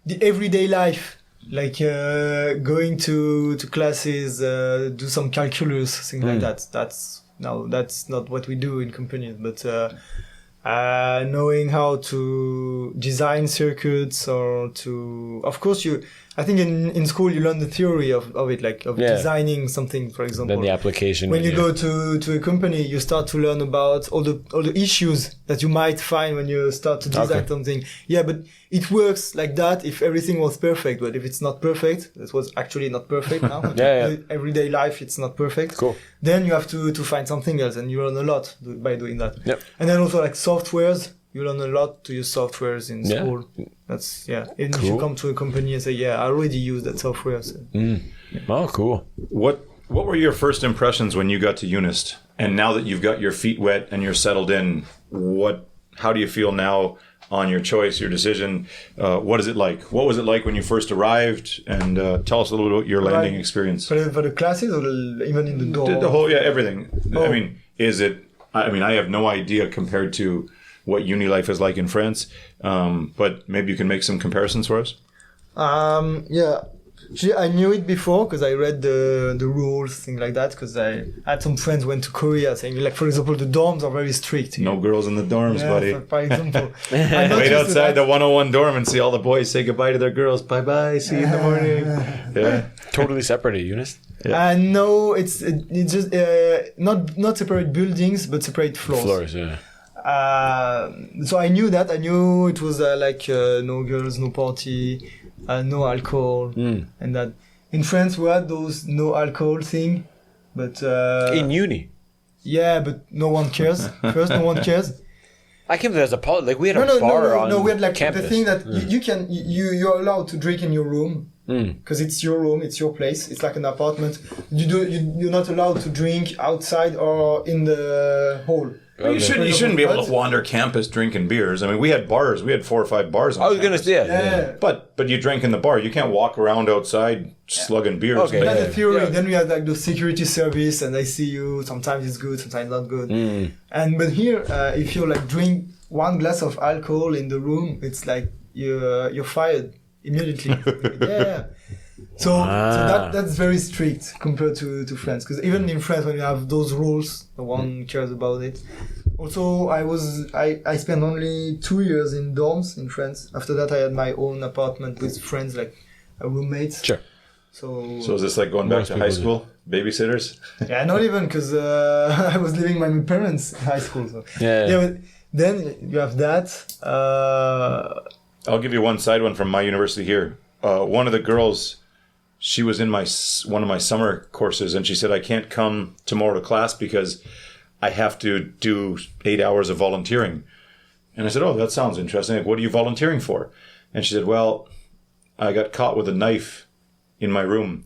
the everyday life, like going to classes, do some calculus, things like that, that's not what we do in companies. But knowing how to design circuits or to, of course, I think in school you learn the theory of it, like of designing something, for example. Then the application. When you go to a company, you start to learn about all the issues that you might find when you start to design something. Yeah, but it works like that if everything was perfect. But if it's not perfect, that was actually not perfect now. Everyday life, it's not perfect. Cool. Then you have to find something else, and you learn a lot by doing that. Yep. And then also like softwares. You learn a lot to use softwares in school. That's Even if you come to a company and say, I already use that software. So. Oh, cool. What were your first impressions when you got to UNIST? And now that you've got your feet wet and you're settled in, how do you feel now on your choice, your decision? What is it like? What was it like when you first arrived? And tell us a little bit about your landing experience. For the classes or even in the dorm? The whole, everything. I mean, I have no idea compared to what UniLife is like in France, but maybe you can make some comparisons for us. Actually, I knew it before because I read the rules, things like that. Because I had some friends went to Korea saying, like, for example, the dorms are very strict. No girls in the dorms, buddy. For example, wait outside the 101 dorm and see all the boys say goodbye to their girls. Bye bye. See you in the morning. Yeah, totally separated, UNIST. No, it's just not separate buildings, but separate floors. Floors, yeah. So I knew that. I knew it was no girls, no party, no alcohol, and that. In France, we had those no alcohol thing, but in uni. Yeah, but no one cares. First, no one cares. I came there as a we had a bar on we had like campus. The thing that you're allowed to drink in your room. Because it's your room, it's your place. It's like an apartment. You're not allowed to drink outside or in the hall. You shouldn't be able to wander campus drinking beers. I mean, we had bars. We had 4 or 5 bars on I was going to campus. say, yeah. But you drank in the bar. You can't walk around outside slugging beers. Okay. That's the theory. Then we had like the security service, and they see you. Sometimes it's good, sometimes not good. But here, if you like drink 1 glass of alcohol in the room, it's like you're fired immediately. So that's very strict compared to France, because even in France when you have those rules, no one cares about it. Also, I spent only 2 years in dorms in France. After that, I had my own apartment with friends, like roommates. Sure. So is this like going back to high school? Babysitters? Yeah, not even, because I was living with my parents in high school. So. But then you have that. I'll give you one side one from my university here. One of the girls, she was in one of my summer courses, and she said, I can't come tomorrow to class because I have to do 8 hours of volunteering. And I said, oh, that sounds interesting. Like, what are you volunteering for? And she said, well, I got caught with a knife in my room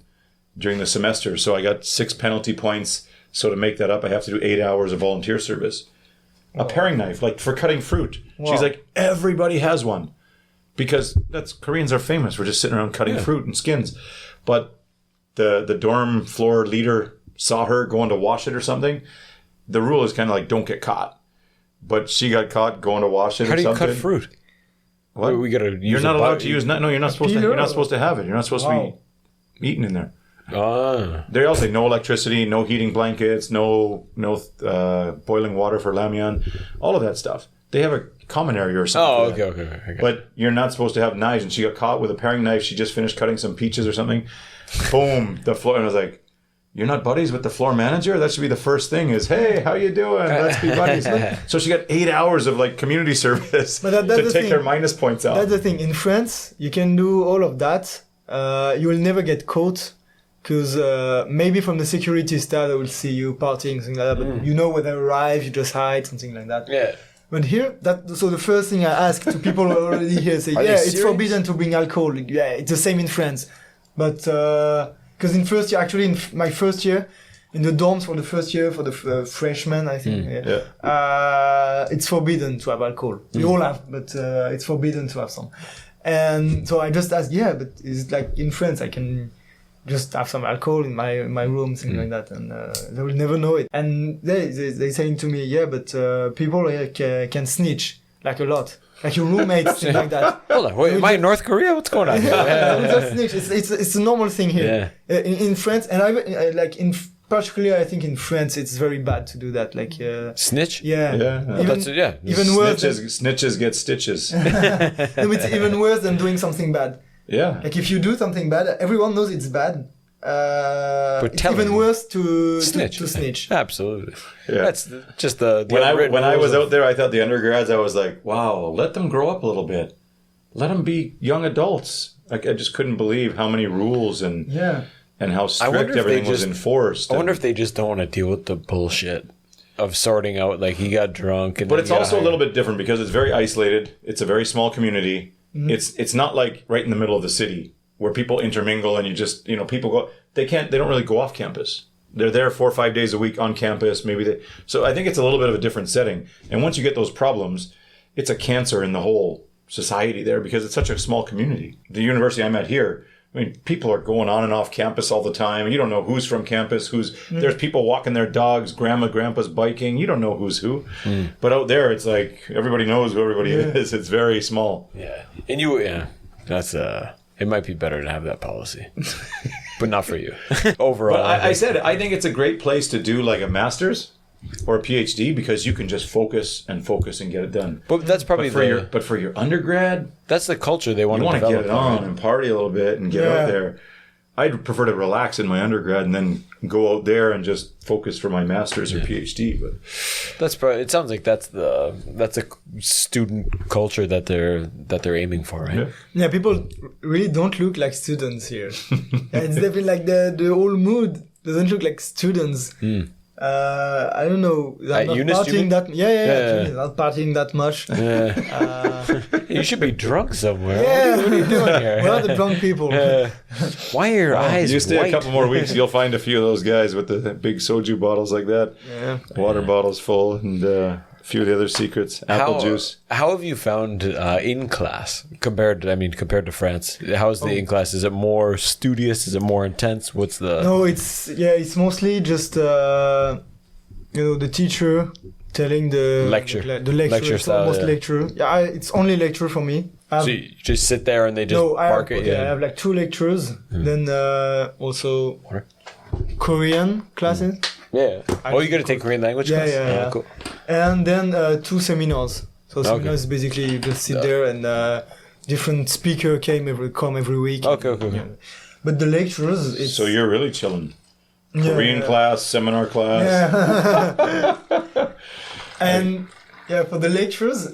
during the semester, so I got 6 penalty points. So to make that up, I have to do 8 hours of volunteer service. A paring knife, like for cutting fruit. Wow. She's like, everybody has one. Because Koreans are famous for just sitting around cutting fruit and skins. But the dorm floor leader saw her going to wash it or something. The rule is kind of like, don't get caught. But she got caught going to wash it or something. How do you cut fruit? What? You're not allowed to use... No, you're not supposed to. You're not supposed to have it. You're not supposed to be eating in there. They all say no electricity, no heating blankets, no boiling water for lamian, all of that stuff. They have a common area or something. Oh, okay. But you're not supposed to have knives, and she got caught with a paring knife. She just finished cutting some peaches or something. Boom, the floor, and I was like, you're not buddies with the floor manager? That should be the first thing is, hey, how you doing? Let's be buddies. So she got 8 hours of like community service to take her minus points out. That's the thing. In France, you can do all of that. You will never get caught. Because maybe from the security staff, they will see you partying, something like that. But you know when they arrive, you just hide, something like that. Yeah. But here, so the first thing I ask to people who are already here, say, it's forbidden to bring alcohol. Yeah, it's the same in France. But, because in first year, actually in my first year, in the dorms for the first year, for the freshmen, I think, it's forbidden to have alcohol. We all have, but it's forbidden to have some. And so I just asked, but is it like in France, I can just have some alcohol in my room, things like that, and they will never know it. And they saying to me, but people can snitch like a lot, like your roommates, things like that. Hold on, wait, am I in North Korea? What's going on? Just snitch. It's a normal thing here. In France, and particularly I think in France, it's very bad to do that. Like snitch. Even worse. Snitches get stitches. No, it's even worse than doing something bad. Yeah. Like if you do something bad, everyone knows it's bad. It's even worse to snitch. Absolutely. Yeah. That's just the When I was out there, I thought the undergrads, I was like, wow, let them grow up a little bit. Let them be young adults. Like, I just couldn't believe how many rules and how strict everything was enforced. I wonder if they just don't want to deal with the bullshit of sorting out, like, he got drunk. But it's also a little bit different because it's very isolated. It's a very small community. Mm-hmm. It's not like right in the middle of the city where people intermingle and you just, people go, they don't really go off campus. They're there 4 or 5 days a week on campus. So I think it's a little bit of a different setting. And once you get those problems, it's a cancer in the whole society there because it's such a small community. The university I'm at here, I mean, people are going on and off campus all the time. You don't know who's from campus, there's people walking their dogs, grandpa's biking. You don't know who's who. But out there, it's like everybody knows who everybody is. It's very small. Yeah. And that's it might be better to have that policy, but not for you. Overall. But I said, I think it's a great place to do like a master's or a PhD because you can just focus and get it done. But that's probably but for your undergrad, that's the culture they want to develop. You want to get it on and party a little bit and get out there. I'd prefer to relax in my undergrad and then go out there and just focus for my master's or PhD. But that's probably. It sounds like that's a student culture that they're aiming for, right? Yeah, people really don't look like students here. It's definitely like the whole mood doesn't look like students. I don't know. I'm not UNIST, partying not partying that much. You should be drunk somewhere. Yeah. What are you doing here? Where are the drunk people? Why are your eyes you stay white? a couple more weeks, you'll find a few of those guys with the big soju bottles like that. Yeah. Water bottles full and a few of the other secrets. Apple juice. How have you found in class compared to France? How's the in class? Is it more studious? Is it more intense? What's the? No, it's mostly just the teacher telling the lecture. The lecture style, almost lecture. Yeah, it's only lecture for me. So you just sit there and they just bark at you. I have like 2 lectures. Then also Korean classes. Yeah. You got to take Korean language class? Yeah. Cool. And then 2 seminars. So seminars basically you just sit there and different speaker come every week. Okay. Yeah. But the lectures, So you're really chilling. Korean class, seminar class. Yeah. And for the lectures,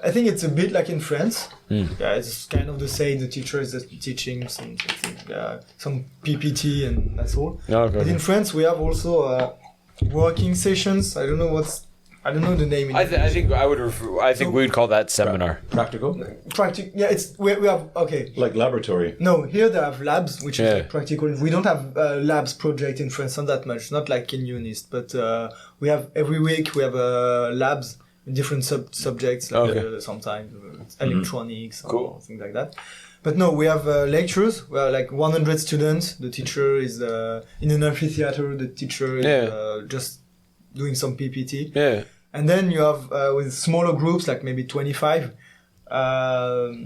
I think it's a bit like in France. Yeah, it's kind of the same. The teacher is just teaching some PPT and that's all. But in France, we have also working sessions. I don't know the name. I think we would call that seminar. Practical? Yeah, we have like laboratory. No, here they have labs, which is like practical. We don't have labs project in France, not that much, not like in UNIST, but we have every week we have labs, different subjects, like sometimes electronics or things like that. But no, we have lectures where like 100 students. The teacher is in an amphitheater. The teacher is just doing some PPT. Yeah. And then you have with smaller groups, like maybe 25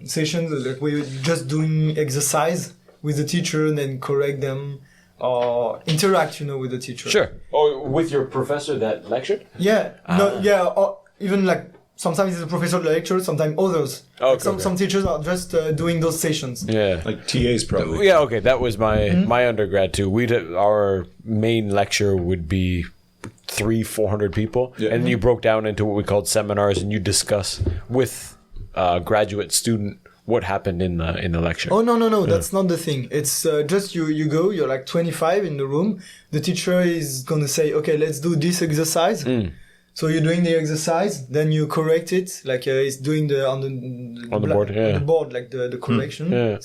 sessions, like we're just doing exercise with the teacher and then correct them or interact, with the teacher. Sure. Or with your professor that lectured? Yeah. Or even like sometimes it's a professor that lectures, sometimes others. Some teachers are just doing those sessions. Yeah. Like TAs probably. Yeah, okay. That was my undergrad too. Our main lecture would be 300-400 people, and you broke down into what we called seminars, and you discuss with a graduate student what happened in the lecture. Oh no, that's not the thing. It's just you're like 25 in the room. The teacher is gonna say, okay, let's do this exercise. So you're doing the exercise, then you correct it, like it's doing on the board, like the correction.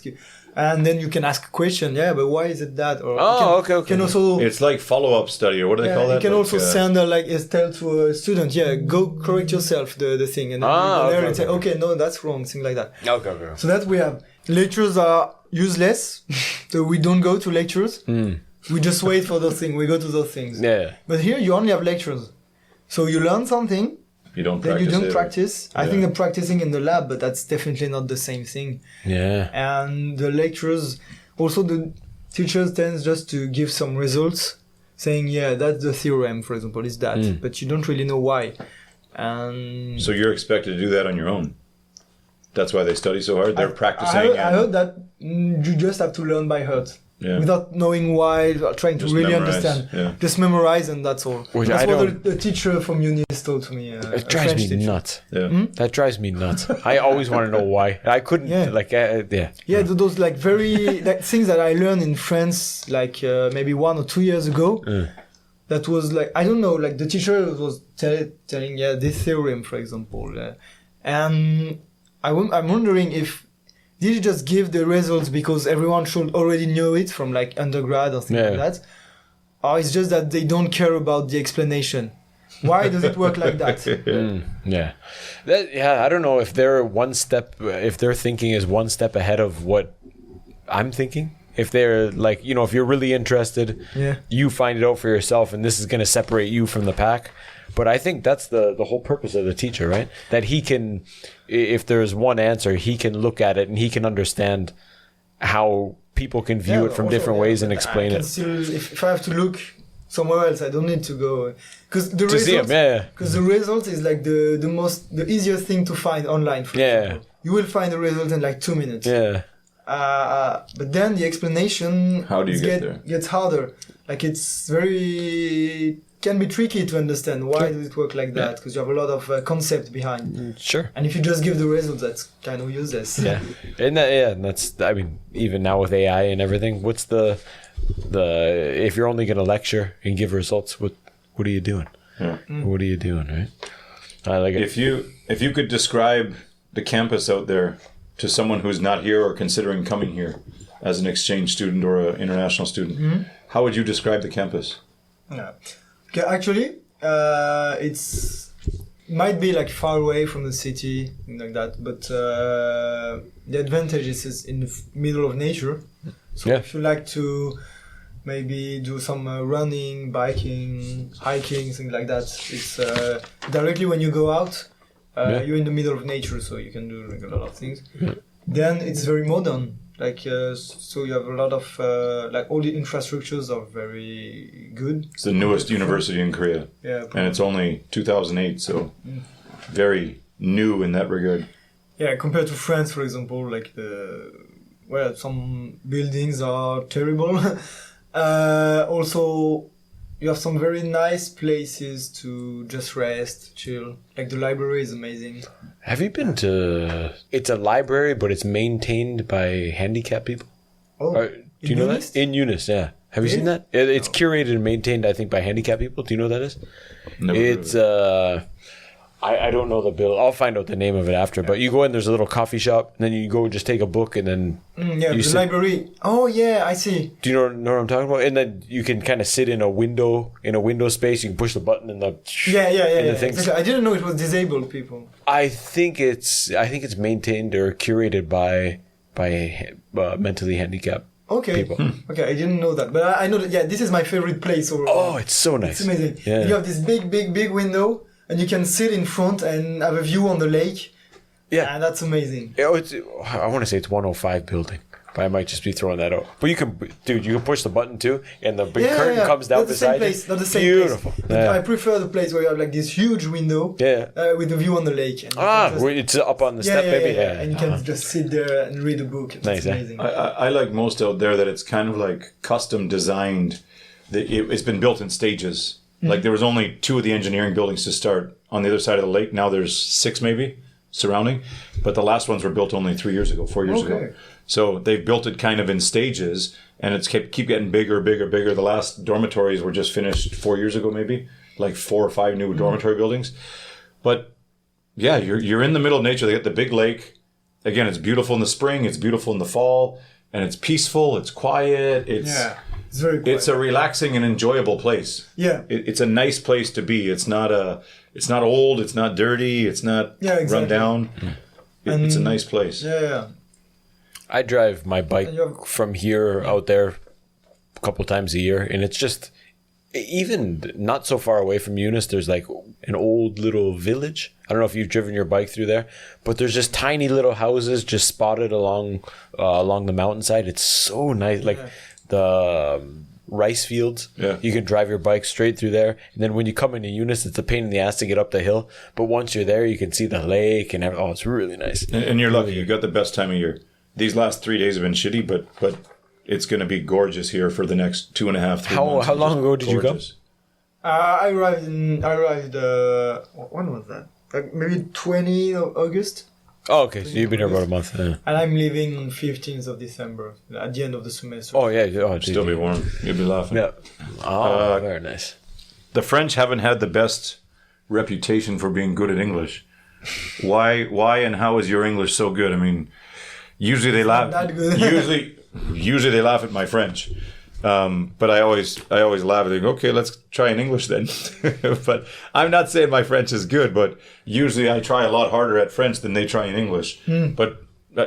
And then you can ask a question, but why is it that? Or okay. Can also, it's like follow-up study, or what do they call that? You can also send tell to a student, go correct yourself the thing, and then you and say, okay, no, that's wrong, thing like that. Okay. So that we have. Lectures are useless, so we don't go to lectures. We just wait for those things. We go to those things. Yeah. But here you only have lectures, so you learn something. You don't practice. I think they're practicing in the lab, but that's definitely not the same thing. Yeah. And the lectures, also the teachers tend just to give some results, saying, that's the theorem, for example, is that. But you don't really know why. And so you're expected to do that on your own? That's why they study so hard. They're practicing. I heard that you just have to learn by heart. Yeah. Without knowing why, trying to Just really memorize, understand. yeah. Just memorize and that's all. Which That's I what don't- the teacher from UNIST told to me. It drives me nuts. Yeah. That drives me nuts. I always want to know why. I couldn't, Yeah. yeah. Yeah, those like very like things that I learned in France, like maybe 1 or 2 years ago. That was like, I don't know, like the teacher was telling this theorem, for example, and I'm wondering if did he just give the results because everyone should already know it from like undergrad or things like that, or it's just that they don't care about the explanation. Why does it work like that? Yeah. I don't know if they're if their thinking is one step ahead of what I'm thinking. If they're like, if you're really interested, you find it out for yourself and this is going to separate you from the pack. But I think that's the whole purpose of the teacher, right? That he can, if there's one answer, he can look at it and he can understand how people can view it from also, different ways and explain I can it. Still, if I have to look somewhere else, I don't need to go because the To see him, Because the result is like the easiest thing to find online. For example. You will find the result in like 2 minutes. Yeah. But then the explanation How do you get there? Gets harder. Like it's can be tricky to understand why does it work like that because you have a lot of concept behind. Sure. And if you just give the results, that's kind of useless. Yeah. And that's, I mean, even now with AI and everything, what's the if you're only going to lecture and give results, what are you doing? Yeah. What are you doing, right? I like it. If you could describe the campus out there to someone who's not here or considering coming here as an exchange student or an international student, how would you describe the campus? Yeah. Okay, actually, might be like far away from the city, things like that. But the advantage is in the middle of nature. So if you like to maybe do some running, biking, hiking, things like that, it's directly when you go out, you're in the middle of nature, so you can do like a lot of things. Then it's very modern. Like so, you have a lot of like all the infrastructures are very good. It's the newest university in Korea, and it's only 2008, so very new in that regard. Yeah, compared to France, for example, like some buildings are terrible. Also, you have some very nice places to just rest, chill. Like the library is amazing. Have you been to? It's a library, but it's maintained by handicapped people. Oh, do you know UNIST? that? In UNIST, yeah. Have you seen that? It's curated and maintained, I think, by handicapped people. Do you know what that is? Never It's I don't know the bill. I'll find out the name of it after. But you go in, there's a little coffee shop, and then you go just take a book, and then the library. Oh yeah, I see. Do you know what I'm talking about? And then you can kind of sit in a window space. You can push the button and the things. Exactly. I didn't know it was disabled people. I think it's maintained or curated by mentally handicapped. Okay. People. Okay, I didn't know that, but I know that. Yeah, this is my favorite place. Oh, it's so nice. It's amazing. Yeah. You have this big window, and you can sit in front and have a view on the lake. Yeah, and that's amazing. I want to say it's 105 building, but I might just be throwing that out. But you can push the button too, and the big curtain comes down beside you. Not the same Beautiful. place. Yeah. I prefer the place where you have like this huge window. With a view on the lake. And it's up on the step, maybe. Yeah. And you can just sit there and read a book. It's Nice, amazing. I like most out there that it's kind of like custom designed. It's been built in stages. Like there was only 2 of the engineering buildings to start on the other side of the lake. Now there's 6 maybe surrounding, but the last ones were built only 4 years ago. So they've built it kind of in stages, and it's keep getting bigger. The last dormitories were just finished 4 years ago, maybe like 4 or 5 new dormitory buildings. But yeah, you're in the middle of nature. They got the big lake. Again, it's beautiful in the spring. It's beautiful in the fall, and it's peaceful. It's quiet. It's very quiet. It's a relaxing and enjoyable place. Yeah, it's a nice place to be. It's not old. It's not dirty. It's not run down. It's a nice place. Yeah. I drive my bike from here out there a couple times a year, and it's just even not so far away from UNIST. There's like an old little village. I don't know if you've driven your bike through there, but there's just tiny little houses just spotted along the mountainside. It's so nice. Like rice fields. Yeah. You can drive your bike straight through there. And then when you come into UNIST, it's a pain in the ass to get up the hill. But once you're there, you can see the lake and everything. Oh, it's really nice. And you're lucky. You got the best time of year. These last 3 days have been shitty, but it's going to be gorgeous here for the next 2.5, 3 months. How long ago did you come? I arrived. When was that? Like maybe 20 of August. Oh, okay. So you've been here about a month. Yeah. And I'm leaving on 15th of December at the end of the semester. Oh, yeah. Oh, Still be warm. You'll be laughing. Yeah. Oh, very nice. The French haven't had the best reputation for being good at English. Why and how is your English so good? I mean, usually they laugh. Not that good. usually they laugh at my French. But I always laugh and think, okay, let's try in English then. But I'm not saying my French is good, but usually I try a lot harder at French than they try in English. But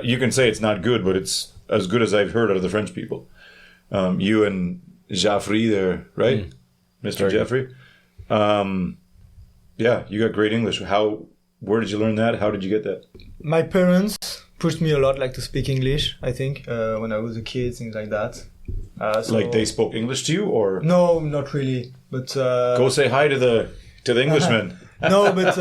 you can say it's not good, but it's as good as I've heard out of the French people. You and Jaffrey there, right? Mr. Jaffrey? Yeah, you got great English. Where did you learn that? How did you get that? My parents pushed me a lot, like to speak English. I think when I was a kid, things like that. So Like they spoke English to you, or no, not really. But go say hi to the Englishman. no, but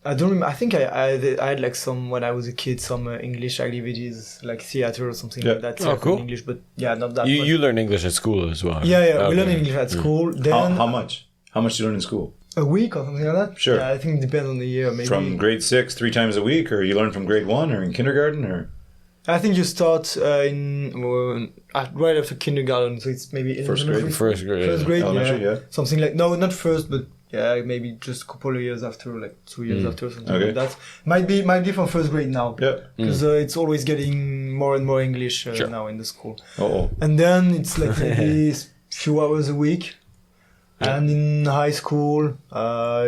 I don't remember. I think I had like some when I was a kid, some English activities like theater or something Yeah. like that. Oh, cool. In English, but yeah, not that. much. You learn English at school as well. Yeah, Okay. we learn English at school. Then How much? How much do you learn in school? a week or something like that. Sure. Yeah, I think it depends on the year. Maybe From grade 6, 3 times a week, or you learn from grade 1, or in kindergarten, or I think you start right after kindergarten, so it's maybe First grade. elementary. First grade. First grade, Elementary, yeah. Something like no, not first, but yeah, maybe just a couple of years after, like 2 years after, something Okay. like that. Might be from first grade now. yeah. Because it's always getting more and more English Sure. now in the school. Oh, And then it's like maybe few hours a week. Yeah. And in high school,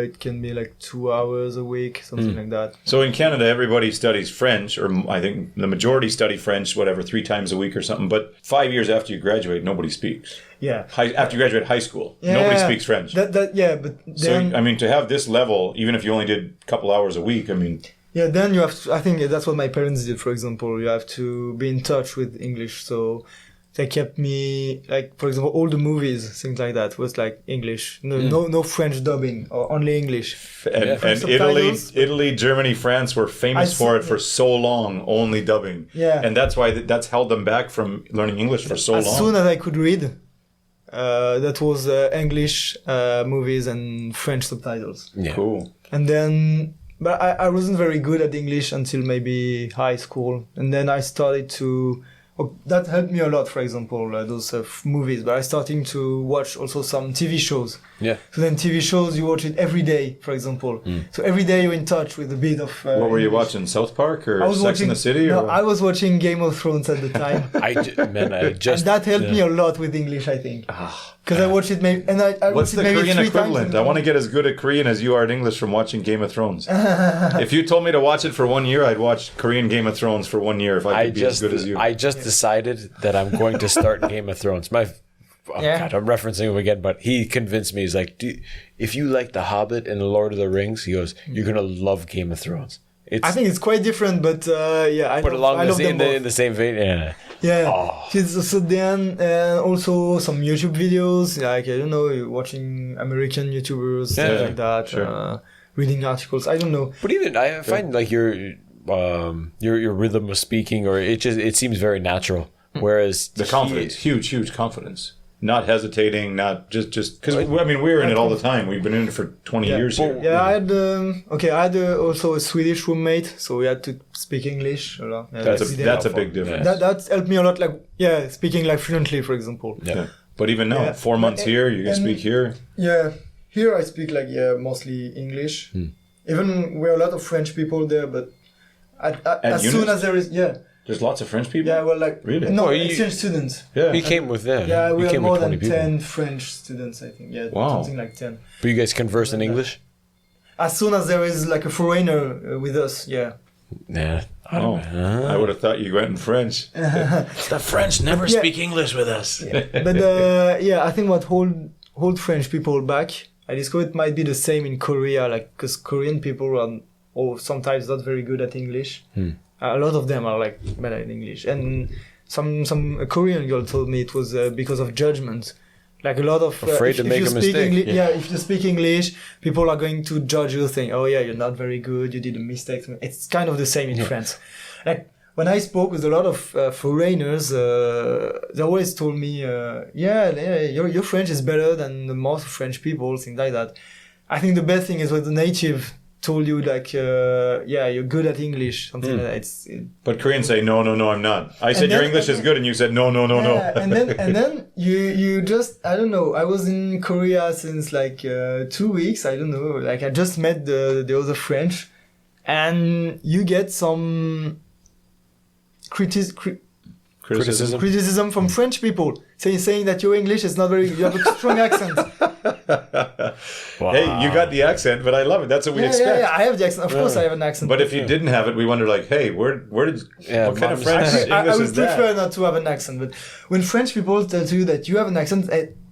it can be like 2 hours a week, something like that. so in Canada, everybody studies French, or I think the majority study French, whatever, 3 times a week or something. But 5 years after you graduate, nobody speaks. Yeah. After you graduate high school, Yeah, nobody speaks French. Yeah, but So then I mean, to have this level, even if you only did a couple hours a week, I mean, yeah, then you have to, I think that's what my parents did, for example. You have to be in touch with English. So they kept me, like, for example, all the movies, things like that, was like English. No French dubbing, or only English. and subtitles, Italy, Germany, France were famous I for see- it for so long, only dubbing. Yeah. And that's why that's held them back from learning English for so As long. soon as I could read, that was English movies and French subtitles. Yeah. Cool. And then, but I wasn't very good at English until maybe high school. And then I started to, that helped me a lot, for example, those movies. But I started to watch also some TV shows. Yeah. So then TV shows, you watch it every day, for example. So every day you're in touch with a bit of... What were you English. watching? South Park or I was Sex watching, in the City? No, Or I was watching Game of Thrones at the time. I just... And that helped me a lot with English, I think. Because I watched it maybe... And I What's watched the it maybe Korean 3 equivalent? times. I want to get as good at Korean as you are at English from watching Game of Thrones. If you told me to watch it for 1 year, I'd watch Korean Game of Thrones for 1 year if I could be as good as you. I just decided that I'm going to start Game of Thrones. Yeah. God, I'm referencing him again, but he convinced me. He's like, if you like The Hobbit and The Lord of the Rings, he goes, you're gonna love Game of Thrones. I think it's quite different, but yeah, I love them both. in the same vein. Yeah. Yeah. Oh. So then also some YouTube videos, like, I don't know, watching American YouTubers, things like that, sure. reading articles, I don't know. But even I find like your rhythm of speaking, or it seems very natural. Whereas The confidence, huge confidence. Not hesitating, not just because I mean we're in it all the time. We've been in it for 20 years here. Yeah, I had also a Swedish roommate, so we had to speak English a lot. Yeah, That's a big difference. that helped me a lot, like, speaking like fluently, for example. Yeah. But even now, Yeah. 4 months here, you can speak here. Yeah, here I speak like mostly English. Even we're a lot of French people there, but as soon UNIST? as there is There's lots of French people. yeah, well, like Really? no Oh, you- exchange students. Yeah. he came with that. Yeah, we he have came more with than 20 people. 10 French students, I think. Yeah, Wow. something like 10. But you guys converse in English? As soon as there is like a foreigner with us, yeah. Yeah. Oh, I would have thought you went in French. The French never Yeah. speak English with us. But I think what hold French people back, I discovered it might be the same in Korea, like, because Korean people are sometimes not very good at English. A lot of them are like better in English, and a Korean girl told me it was because of judgment. Like a lot of Afraid to make a mistake. If you speak English, people are going to judge you, saying, "Oh yeah, you're not very good. You did a mistake." It's kind of the same in France. Like when I spoke with a lot of foreigners, they always told me, your French is better than the most French people, things like that. I think the best thing is when the native told you, like, you're good at English, something like that. But Koreans say, no, I'm not. I said your English is good, and you said, no. And then you just, I don't know, I was in Korea since like 2 weeks, I don't know, like I just met the other French, and you get some criticism from French people saying that your English is not very, you have a strong accent. Wow. Hey, you got the accent, but I love it. That's what we expect. Yeah, I have the accent. Of course I have an accent. But if you didn't have it, we wonder like, hey, what kind of French English I would is that? prefer not to have an accent, but when French people tell you that you have an accent,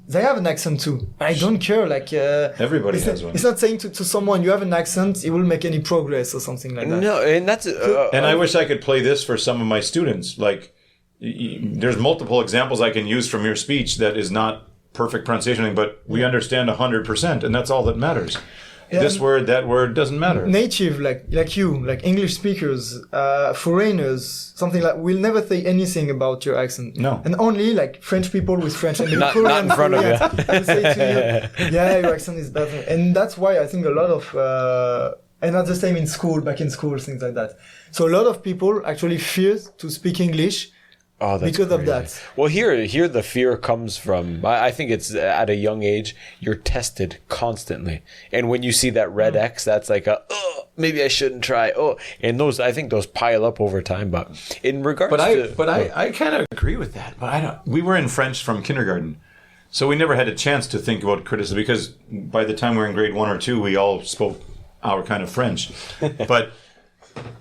they have an accent too. I don't care. Like everybody has one. It's not saying to someone you have an accent, it will make any progress or something like that. No, and that's and I wish I could play this for some of my students. Like, there's multiple examples I can use from your speech that is not perfect pronunciation, but we understand 100%, and that's all that matters. Yeah, this word, that word, doesn't matter. Native, like you, like English speakers, foreigners, something like, will never say anything about your accent. No. And only like French people with French and not Korean in front of you. will say to you, yeah, your accent is better. And that's why I think a lot of, and that's the same in school, back in school, things like that. So a lot of people actually fear to speak English. Oh, that's because crazy. of that. Well, here the fear comes from, I think it's at a young age, you're tested constantly. And when you see that red X, that's like maybe I shouldn't try. And I think those pile up over time. But in regards I kind of agree with that. But we were in French from kindergarten. So we never had a chance to think about criticism because by the time we were in grade 1 or 2, we all spoke our kind of French. But,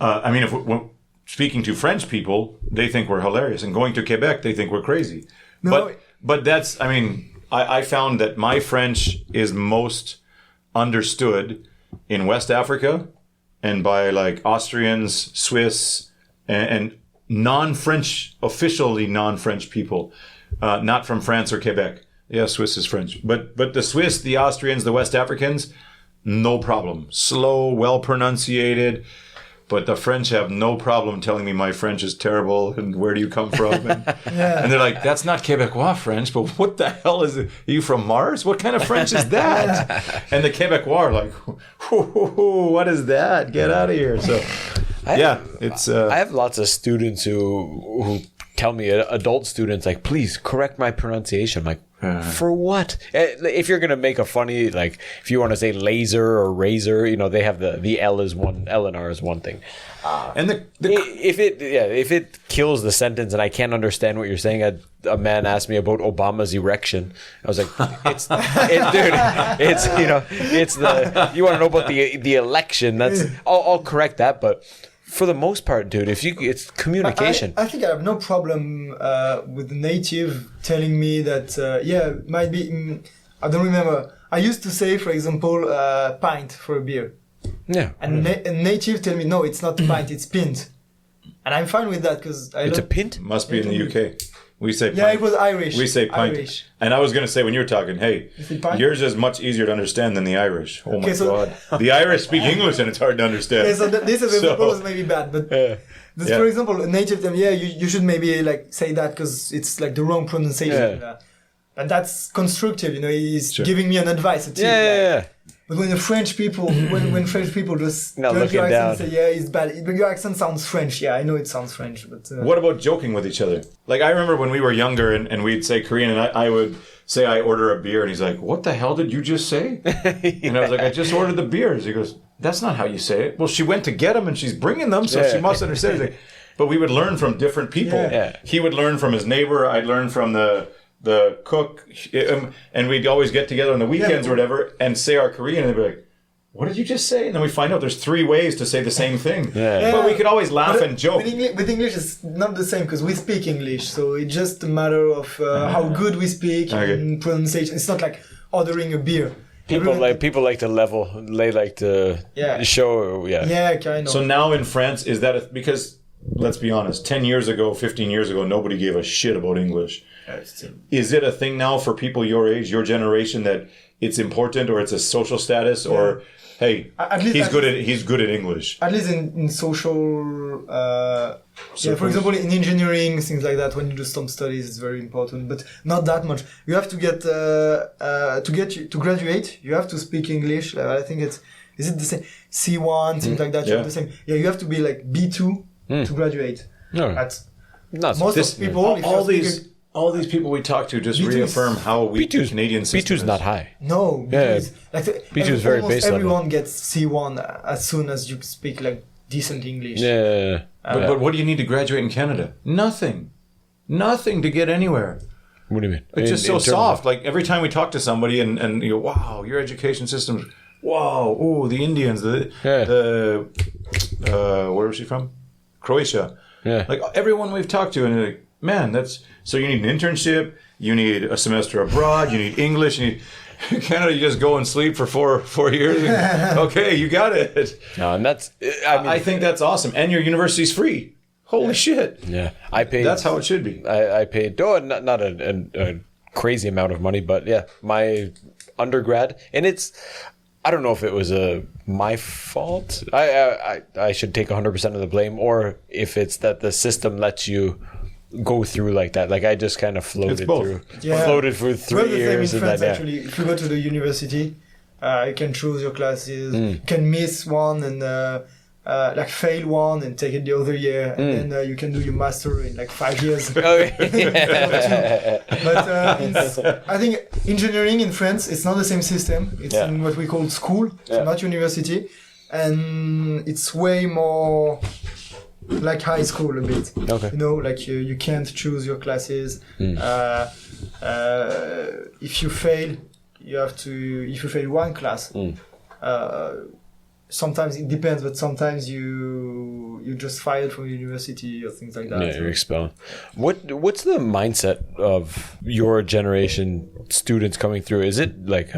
I mean, speaking to French people, they think we're hilarious. And going to Quebec, they think we're crazy. No. But that's, I mean, I found that my French is most understood in West Africa and by like Austrians, Swiss, and non-French, officially non-French people, not from France or Quebec. Yeah, Swiss is French. But the Swiss, the Austrians, the West Africans, no problem. Slow, well pronunciated. But the French have no problem telling me my French is terrible and where do you come from? And, and they're like, that's not Quebecois French, but what the hell is it? Are you from Mars? What kind of French is that? And the Quebecois are like, what is that? Get out of here. So, I have lots of students who tell me, adult students, like, please correct my pronunciation. I'm like, for what? If you're gonna make a funny, like, if you want to say laser or razor, they have the L and R is one thing. And if it kills the sentence and I can't understand what you're saying, a man asked me about Obama's erection. I was like, you want to know about the election? That's I'll correct that, but. For the most part, dude, it's communication. I think I have no problem with the native telling me that, it might be, I don't remember. I used to say, for example, pint for a beer. Yeah. And native tell me, no, it's not pint, it's pint. And I'm fine with that because it's a pint? Must be in the UK. We say pint. Yeah, it was Irish. We say pint. Irish. And I was going to say, when you were talking, hey, yours is much easier to understand than the Irish. Oh, my God. The Irish speak English and it's hard to understand. Okay, so this example was maybe bad. But for example, a native them, you should maybe like say that because it's like the wrong pronunciation. Yeah. And that's constructive, he's giving me an advice. Yeah. But when the French people, when French people just not looking your accent down. And say, it's bad. Your accent sounds French. Yeah, I know it sounds French, but what about joking with each other? Like I remember when we were younger and we'd say Korean, and I would say I order a beer, and he's like, "What the hell did you just say?" And I was like, "I just ordered the beers." He goes, "That's not how you say it." Well, she went to get them, and she's bringing them, so she must understand. He's like, but we would learn from different people. Yeah. He would learn from his neighbor. I'd learn from the cook, and we'd always get together on the weekends or whatever and say our Korean, and they'd be like, "What did you say?" And then we find out there's 3 ways to say the same thing. But we could always laugh and joke. With English, it's not the same because we speak English, so it's just a matter of how good we speak and pronunciation. It's not like ordering a beer. People like to level. They like to show. Yeah, kind of. So now in France, is that because let's be honest, 10 years ago, 15 years ago, nobody gave a shit about English. Is it a thing now for people your age, your generation, that it's important, or it's a social status, or hey, he's good at English? At least in social, for example, in engineering, things like that. When you do some studies, it's very important, but not that much. You have to get to graduate. You have to speak English. I think is it the same C1 things like that? Yeah. The same. Yeah, you have to be like B2 to graduate. No. Most of people, all these people we talk to just B2 is- reaffirm how weak the Canadian system B2 is not high. No, Yeah, B2 is very almost base level. everyone gets C1 as soon as you speak like decent English. Yeah. But what do you need to graduate in Canada? Nothing to get anywhere. What do you mean? It's just In so terms of- soft. Like every time we talk to somebody and you go, wow, your education system, wow, oh, the Indians, where was she from? Croatia. Yeah. Like everyone we've talked to, and you're like, man, so you need an internship, you need a semester abroad, you need English, you need Canada. You just go and sleep for four years. Okay, you got it. No, and that's. I think that's awesome, and your university's free. Holy shit! Yeah, I paid. That's how it should be. I paid. Not a crazy amount of money, but yeah, my undergrad, and it's. I don't know if it was my fault. I should take 100% of the blame, or if it's that the system lets you go through like that. Like I just kind of floated through. Yeah. Floated for 3 years, in and France, then actually, if you go to the university, you can choose your classes. You can miss one and like fail one and take it the other year, and then you can do your master in like 5 years. But I think engineering in France, it's not the same system. It's in what we call school, so not university, and it's way more like high school a bit. Okay. You know, like you can't choose your classes. If you fail, you have to. If you fail one class. Sometimes it depends, but sometimes you just fired from university or things like that. Yeah, you're expelled. What's the mindset of your generation students coming through? Is it like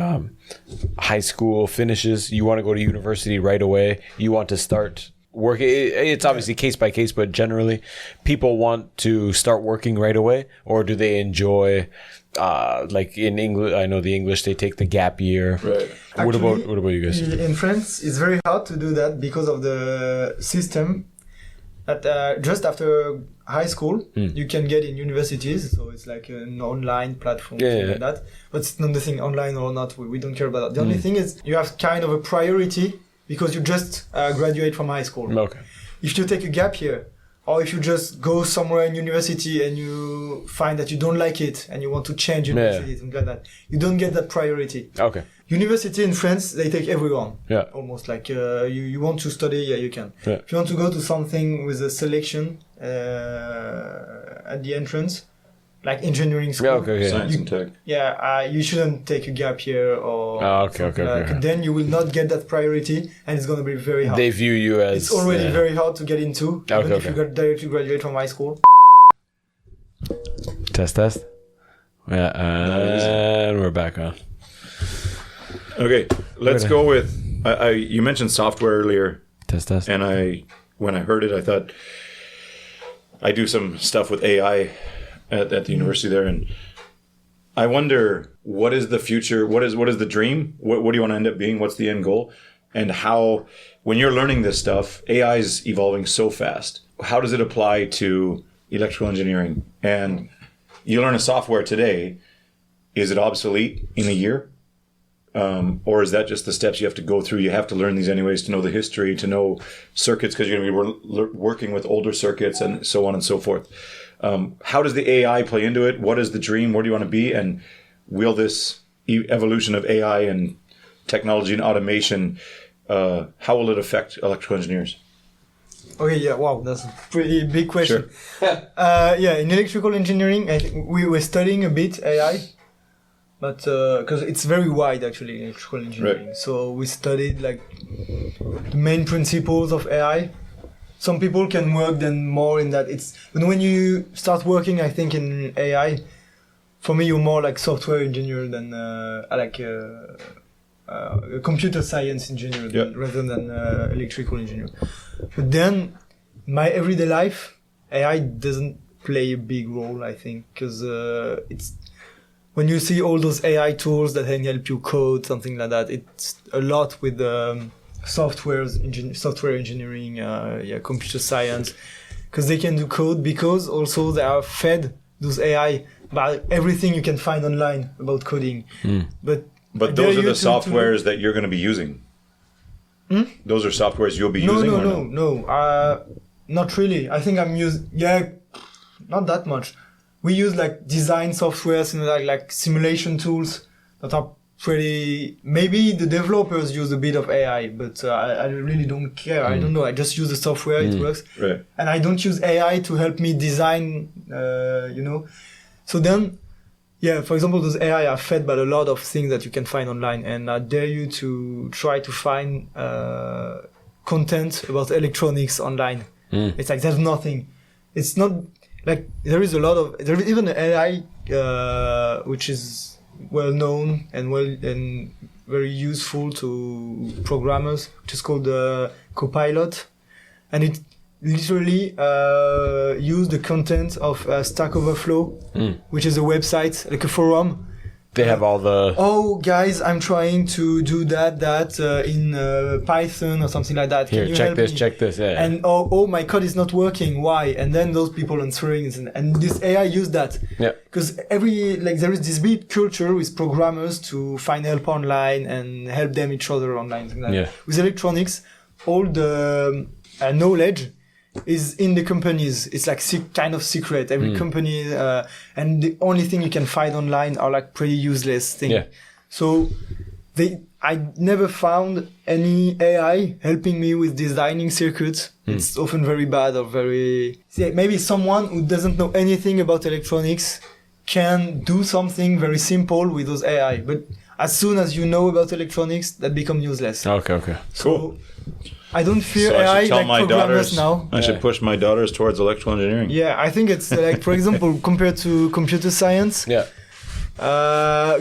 high school finishes? You want to go to university right away? You want to start working? It's obviously case by case, but generally, people want to start working right away, or do they enjoy? Like in English, I know the English, they take the gap year. Right. What about you guys? In France, it's very hard to do that because of the system that just after high school, you can get in universities. So it's like an online platform, like that. But it's not the thing, online or not, we don't care about that. The only thing is you have kind of a priority because you just graduate from high school. Okay. If you take a gap year, or if you just go somewhere in university and you find that you don't like it and you want to change university, something like that, you don't get that priority. Okay. University in France, they take everyone. Yeah. Almost like you want to study, you can. Yeah. If you want to go to something with a selection at the entrance, like engineering school. Science and tech. You shouldn't take a gap year or Okay. then you will not get that priority and it's going to be very hard. They view you as... It's already very hard to get into, even if you directly graduate from high school. Test. Yeah, and we're back on. Okay, let's go with... you mentioned software earlier. Test. And when I heard it, I thought... I do some stuff with AI at the university there, and I wonder, what is the future? What is the dream? What do you want to end up being? What's the end goal? And how, when you're learning this stuff, AI is evolving so fast. How does it apply to electrical engineering? And you learn a software today, is it obsolete in a year? Or is that just the steps you have to go through? You have to learn these anyways to know the history, to know circuits, because you're going to be working with older circuits and so on and so forth. How does the AI play into it? What is the dream? Where do you want to be? And will this evolution of AI and technology and automation, how will it affect electrical engineers? Okay, yeah, wow, that's a pretty big question. Sure. In electrical engineering, I think we were studying a bit AI, but because it's very wide actually, electrical engineering. Right. So we studied like the main principles of AI. Some people can work then more in that. But when you start working, I think in AI, for me, you're more like software engineer than a computer science engineer rather than electrical engineer. But then my everyday life, AI doesn't play a big role, I think, because it's when you see all those AI tools that can help you code, something like that, it's a lot with software engineering, computer science, because they can do code, because also they are fed those AI by everything you can find online about coding. But those are the softwares that you're going to be using. Those are softwares you'll be using? No. Not really. I think I'm not that much. We use like design softwares and like simulation tools that are pretty. Maybe the developers use a bit of AI, but I really don't care. I don't know. I just use the software. It works, right. And I don't use AI to help me design. So then, for example, those AI are fed by a lot of things that you can find online, and I dare you to try to find content about electronics online. It's like there's nothing. It's not like there is even an AI which is well known and very useful to programmers, which is called Copilot, and it literally use the content of Stack Overflow, which is a website, like a forum. They have all the... Oh, guys, I'm trying to do that in Python or something like that. Here, Can you check help this, me? check this. Yeah. And oh, my code is not working. Why? And then those people answering, and this AI use that. Yeah. Because there is this big culture with programmers to find help online and help them each other online. Like that. With electronics, all the knowledge is in the companies. It's like kind of secret. Every company, and the only thing you can find online are like pretty useless things. Yeah. So I never found any AI helping me with designing circuits. It's often very bad or maybe someone who doesn't know anything about electronics can do something very simple with those AI. But as soon as you know about electronics, that becomes useless. Okay. Cool. I don't fear So AI I should tell like my programmers daughters now. I should push my daughters towards electrical engineering. Yeah, I think it's like, for example, compared to computer science. Yeah.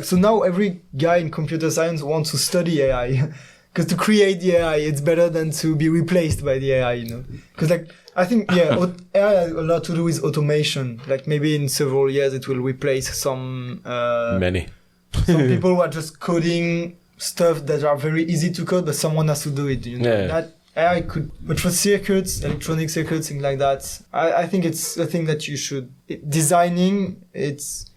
So now every guy in computer science wants to study AI. Because to create the AI, it's better than to be replaced by the AI, Because I think, AI has a lot to do with automation. Like maybe in several years it will replace some... Many. some people who are just coding stuff that are very easy to code, but someone has to do it, That AI could, but for circuits, electronic circuits, things like that, I think it's a thing that you should, designing, it's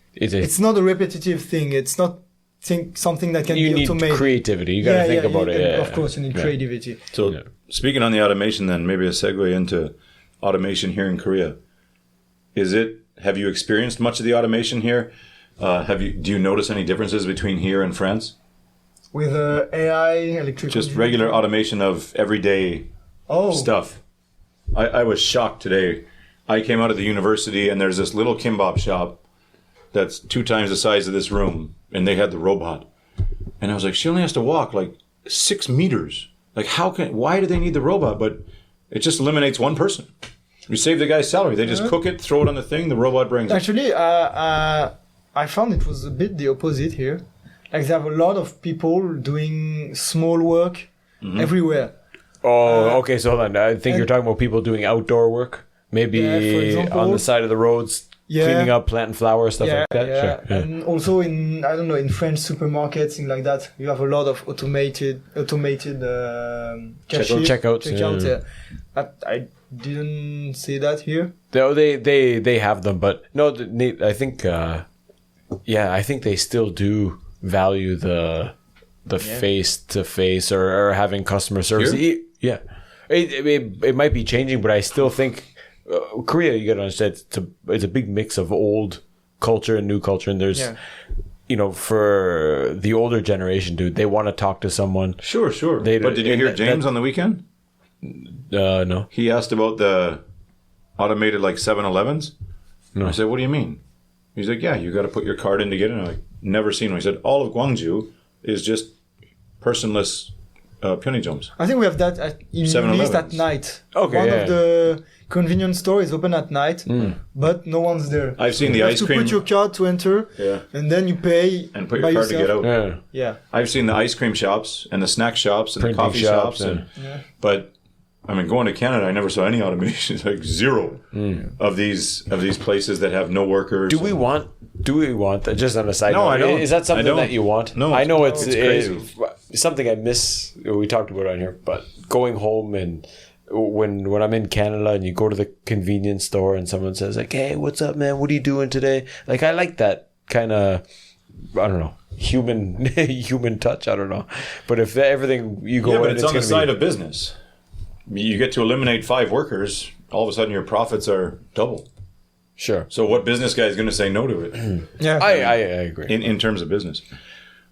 not a repetitive thing. It's not something that can be automated. You need creativity. You got to think about it. Of course, you need creativity. So speaking on the automation then, maybe a segue into automation here in Korea. Have you experienced much of the automation here? Do you notice any differences between here and France? With AI, electrical... Just regular automation of everyday stuff. I was shocked today. I came out of the university and there's this little kimbap shop that's 2 times the size of this room, and they had the robot. And I was like, she only has to walk like 6 meters. Like, why do they need the robot? But it just eliminates one person. We save the guy's salary. They just cook it, throw it on the thing, the robot brings it. Actually, I found it was a bit the opposite here. Like, they have a lot of people doing small work everywhere. Oh, okay. So hold on. I think you're talking about people doing outdoor work. Maybe for example, on the side of the roads, cleaning up, planting flowers, stuff like that. Yeah. Sure. And also in French supermarkets, things like that, you have a lot of automated checkout. I didn't see that here. They have them, but no, I think I think they still do value the face to face or having customer service. Here? Yeah, it might be changing, but I still think Korea, you gotta understand, it's a big mix of old culture and new culture, and there's for the older generation, dude, they want to talk to someone. Sure. But did you hear James on the weekend? No. He asked about the automated 7-Elevens. No. I said, what do you mean? He's like, yeah, you got to put your card in to get in. I'm like, never seen one. He said, all of Gwangju is just personless pyeongjums. I think we have that in UNIST at night. Okay, One of the convenience store is open at night, but no one's there. I've seen the ice cream. You have to put your card to enter, and then you pay and put your card to get out. Yeah. I've seen the ice cream shops and the snack shops and Printing the coffee shops, and but I mean, going to Canada, I never saw any automation. It's like zero of these places that have no workers. Do we want that? Just on a side No, note, I don't. is that I something don't. that you want? No, I know it's crazy. something I miss. We talked about it on here, but going home and when I'm in Canada and you go to the convenience store and someone says like, "Hey, what's up, man? What are you doing today?" Like, I like that kind of, I don't know, human touch. I don't know, but if everything you go Yeah, but in, it's on the gonna side be, of business. You get to eliminate 5 workers, all of a sudden your profits are double. sure. So what business guy is going to say no to it Yeah. I agree. in terms of business?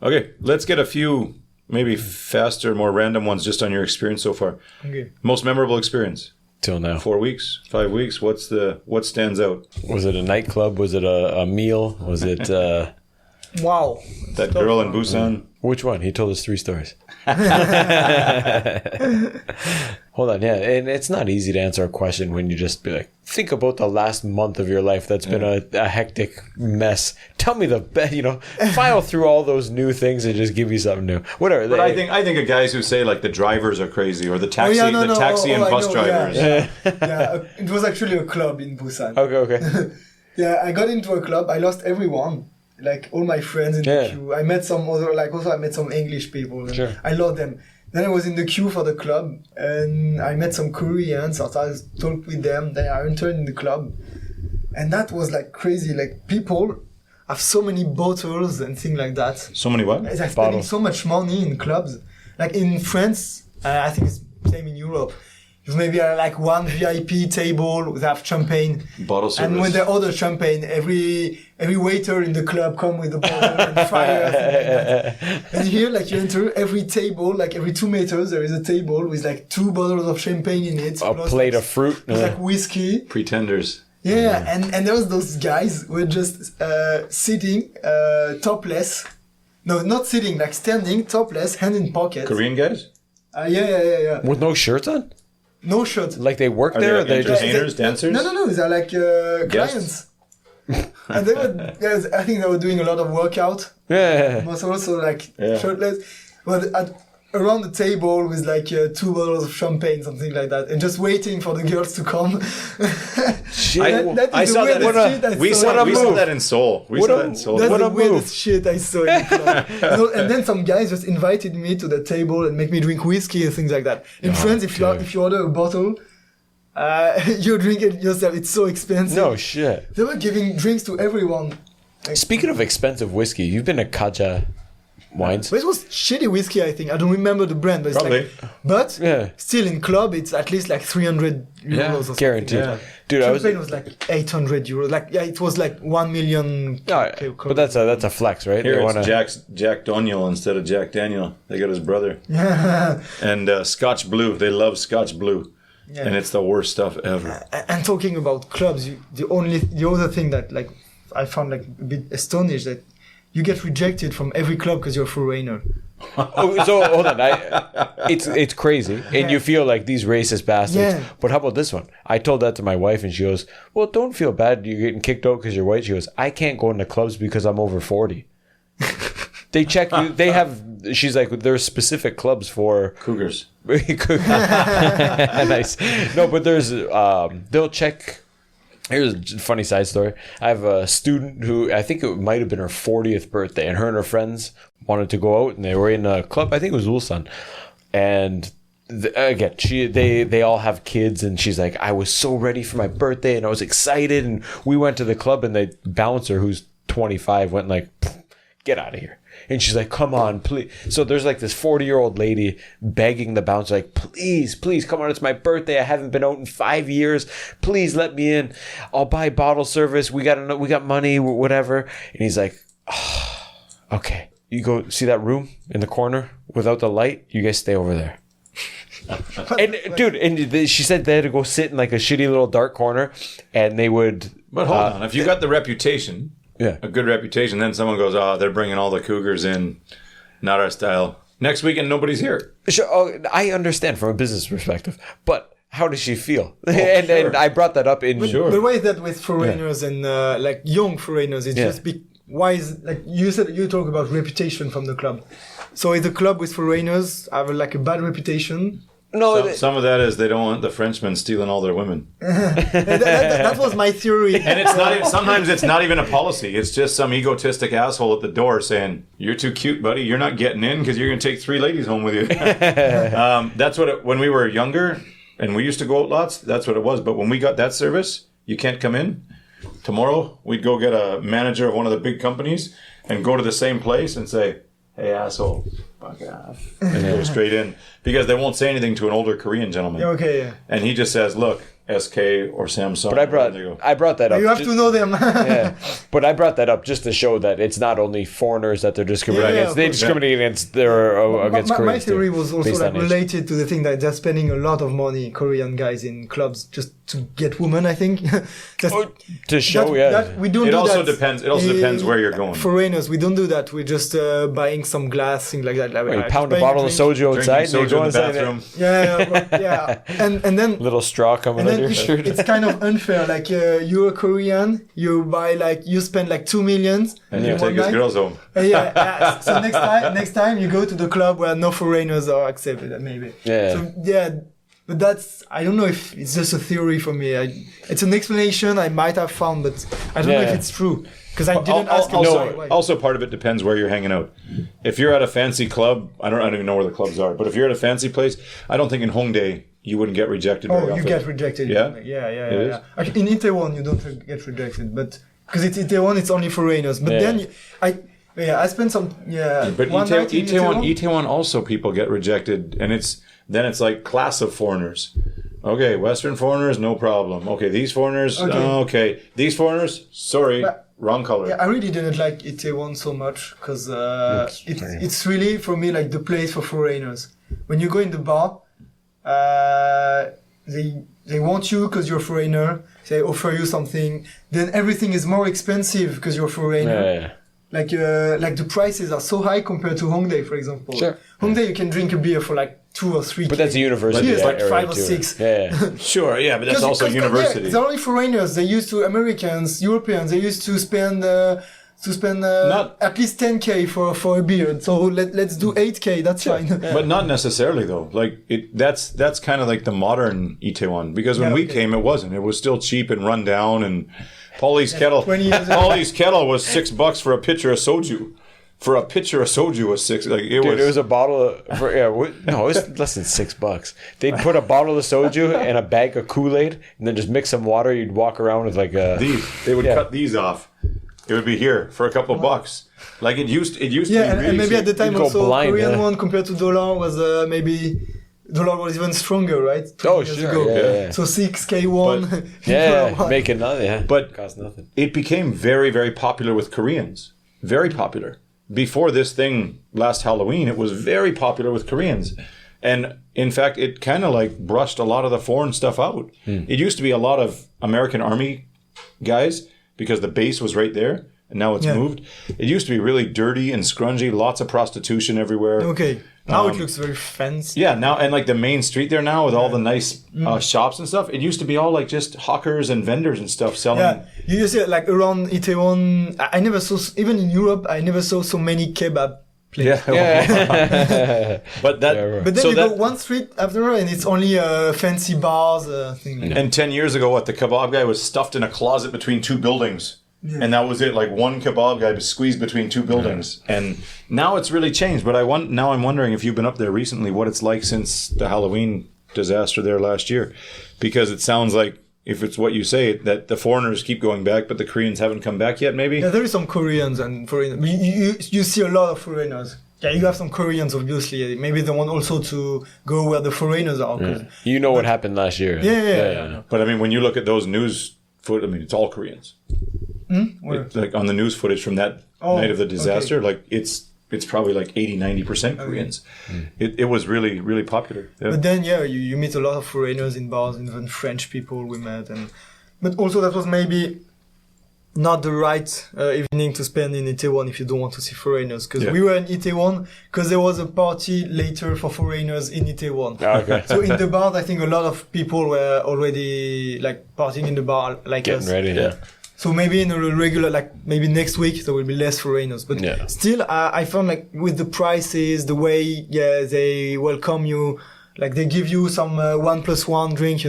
Okay, let's get a few maybe faster, more random ones just on your experience so far. Okay. Most memorable experience? Till now, 4 weeks, 5 weeks? What stands out? was it a nightclub? Was it a meal? Was it Wow. That girl in Busan? which one? He told us 3 stories. Hold on, yeah, and it's not easy to answer a question when you just be like, think about the last month of your life that's been a hectic mess. Tell me the best, file through all those new things and just give me something new. Whatever. But I think of guys who say like the drivers are crazy or the taxi and bus drivers. Yeah, it was actually a club in Busan. Okay. Yeah, I got into a club. I lost everyone, like all my friends in the queue. I met some other, I met some English people. Sure. I lost them. Then I was in the queue for the club, and I met some Koreans. So I talked with them. Then I entered in the club, and that was like crazy. Like, people have so many bottles and things like that. So many what? They're spending Bottles. so much money in clubs. Like in France, I think it's same in Europe. There's maybe like one VIP table, they have champagne. Bottle service. And when they order champagne, every waiter in the club come with a bottle and fire. Like and here, like, you enter every table, like every 2 meters, there is a table with like 2 bottles of champagne in it. A plus, plate like, of fruit. with, like, whiskey. Pretenders. Yeah, and there was those guys who were just sitting topless. No, not sitting, like standing topless, hand in pocket. Korean guys? Yeah. With no shirts on? No shirt. Like they work Are there? they Or like they just entertainers, dancers? No, they're like Guests? clients. And they were, yes, I think they were doing a lot of workout. yeah. Was also like Yeah. shirtless. But around the table with like 2 bottles of champagne, something like that, and just waiting for the girls to come. That is I the saw that. weirdest shit I We saw. saw that in Seoul. What a- That's What the a move. weirdest shit I saw in the club. And then some guys just invited me to the table and make me drink whiskey and things like that. In France, if you order a bottle, you drink it yourself. It's so expensive. No shit. They were giving drinks to everyone. Speaking of expensive whiskey, you've been to Kaja wines? But it was shitty whiskey, I think. I don't remember the brand, but it's Probably. like, but Yeah. still in club, it's at least like 300 euros or something. Guaranteed. Yeah. Dude, Champagne was like 800 euros. Like, yeah, it was like 1 million. but that's a flex, right? Here They it's wanna- Jack Daniel instead of Jack Daniel. They got his brother. And Scotch Blue. They love Scotch Blue. Yeah. And it's the worst stuff ever. And talking about clubs, the other thing that like I found like a bit astonished that you get rejected from every club because you're a foreigner. Oh, so hold on, it's crazy, and you feel like these racist bastards. Yeah. But how about this one? I told that to my wife, and she goes, "Well, don't feel bad. You're getting kicked out because you're white." She goes, "I can't go into clubs because I'm over 40." They check. They have. She's like, there's specific clubs for Cougars. nice. No, but there's they'll check. Here's a funny side story. I have a student who I think it might have been her 40th birthday, and her friends wanted to go out, and they were in a club. I think it was Ulsan, and again, they all have kids, and she's like, I was so ready for my birthday, and I was excited, and we went to the club, and the bouncer, who's 25, went like, get out of here. And she's like, come on, please. So there's like this 40-year-old lady begging the bouncer, like, please, come on. It's my birthday. I haven't been out in 5 years. Please let me in. I'll buy bottle service. We got money, whatever. And he's like, oh, okay. You go see that room in the corner without the light? You guys stay over there. And dude, and she said they had to go sit in like a shitty little dark corner, and they would. But hold on. If you got the reputation... Yeah. A good reputation. Then someone goes, they're bringing all the Cougars in. Not our style. Next weekend, nobody's here. Sure, I understand from a business perspective, but how does she feel? And I brought that up in... The way that with foreigners and like young foreigners, it's just why is, like you said, you talk about reputation from the club. So if the club with foreigners have like a bad reputation, No, Some of that is they don't want the Frenchmen stealing all their women. that was my theory. And it's not even, sometimes it's not even a policy. It's just some egotistic asshole at the door saying, "You're too cute, buddy. You're not getting in because you're going to take 3 ladies home with you." That's what when we were younger and we used to go out lots, that's what it was. But when we got that service, you can't come in. Tomorrow, we'd go get a manager of one of the big companies and go to the same place and say, "Hey, asshole, fuck off." And go straight in. Because they won't say anything to an older Korean gentleman. Okay, yeah. And he just says, "Look, SK or Samsung." But I brought that up. You have to know them. Yeah, but I brought that up just to show that it's not only foreigners that they're discriminating against. They discriminate against against my Koreans. theory too, was also based on age. related to the thing that they're spending a lot of money, Korean guys, in clubs just to get women, I think. Just to show, we don't It do also that. depends. It also depends where you're going. Foreigners, we don't do that. We're just buying some glass, things like that. Like, You just pound a buying bottle of drink. soju outside, and you go in the inside. bathroom. Yeah. And then Little straw coming and out then your shirt. it's kind of unfair. Like you're a Korean, you spend like 2 million, And you in take one his night. girls home. Yeah. So next time you go to the club where no foreigners are accepted, maybe. Yeah. So but I don't know if it's just a theory for me. It's an explanation I might have found, but I don't know if it's true because I didn't ask him why. Also, part of it depends where you're hanging out. If you're at a fancy club, I don't even know where the clubs are, but if you're at a fancy place, I don't think in Hongdae you wouldn't get rejected very often. You get rejected. Yeah? Yeah. Actually, in Itaewon you don't get rejected, but because it's Itaewon, it's only foreigners. But then I spent some But one night in Itaewon also people get rejected, and it's like class of foreigners. Okay, Western foreigners, no problem. Okay, these foreigners, okay. These foreigners, sorry, wrong color. Yeah, I really didn't like Itaewon so much because it's really for me like the place for foreigners. When you go in the bar, they want you because you're a foreigner. They offer you something. Then everything is more expensive because you're a foreigner. Yeah. Like the prices are so high compared to Hongdae, for example. Sure. Hongdae you can drink a beer for like 2 or 3. But that's a university. Here it's like area 5 or too. 6. Yeah. Sure, yeah, but that's also university. They're only foreigners. They used to Americans, Europeans. They used to spend at least 10K for a beer. So let's do 8K. That's fine. But not necessarily though. Like that's kind of like the modern Itaewon, because when we came, it wasn't. It was still cheap and run down. And Paulie's kettle. 20 years ago. Paulie's kettle was $6 for a pitcher of soju. For a pitcher of soju was $6. Like it was a bottle of, it was less than $6. They'd put a bottle of soju and a bag of Kool-Aid and then just mix some water. You'd walk around with like a They would cut these off. It would be here for a couple of bucks. Like it used to be really and maybe cheap. at the time You'd go also blind, Korean one compared to dollar was maybe dollar was even stronger, right? 20 years ago. Yeah. So 6K one. Making nothing. But cost nothing. it became very, very popular with Koreans. Very popular. Before this thing last Halloween, it was very popular with Koreans. And in fact, it kind of like brushed a lot of the foreign stuff out. It used to be a lot of American Army guys because the base was right there. And now it's moved. It used to be really dirty and scrungy, lots of prostitution everywhere. Okay. Now it looks very fancy. Yeah, now, and like the main street there now with all the nice shops and stuff, it used to be all like just hawkers and vendors and stuff selling. Yeah, you see like around Itaewon, I never saw, even in Europe, I never saw so many kebab places. But But then go one street after and it's only fancy bars thing. And 10 years ago, the kebab guy was stuffed in a closet between 2 buildings. Yeah. And that was it. Like one kebab guy was squeezed between 2 buildings. Yeah. And now it's really changed. But now I'm wondering if you've been up there recently, what it's like since the Halloween disaster there last year. Because it sounds like, if it's what you say, that the foreigners keep going back, but the Koreans haven't come back yet, maybe? Yeah, there is some Koreans and foreigners. You see a lot of foreigners. Yeah, you have some Koreans, obviously. Maybe they want also to go where the foreigners are. You know what happened last year. Yeah. But I mean, when you look at those news footage, I mean, it's all Koreans. Like on the news footage from that night of the disaster, like it's probably like 80-90% Koreans. It was really, really popular. Yeah. But then you meet a lot of foreigners in bars, even French people we met, but also that was maybe not the right evening to spend in Itaewon if you don't want to see foreigners, because we were in Itaewon because there was a party later for foreigners in Itaewon. Okay. So in the bar, I think a lot of people were already like partying in the bar like getting us. ready. Yeah. So maybe in a regular, like maybe next week, there will be less foreigners. But still, I found like with the prices, the way they welcome you, Like they give you some 1+1 drink,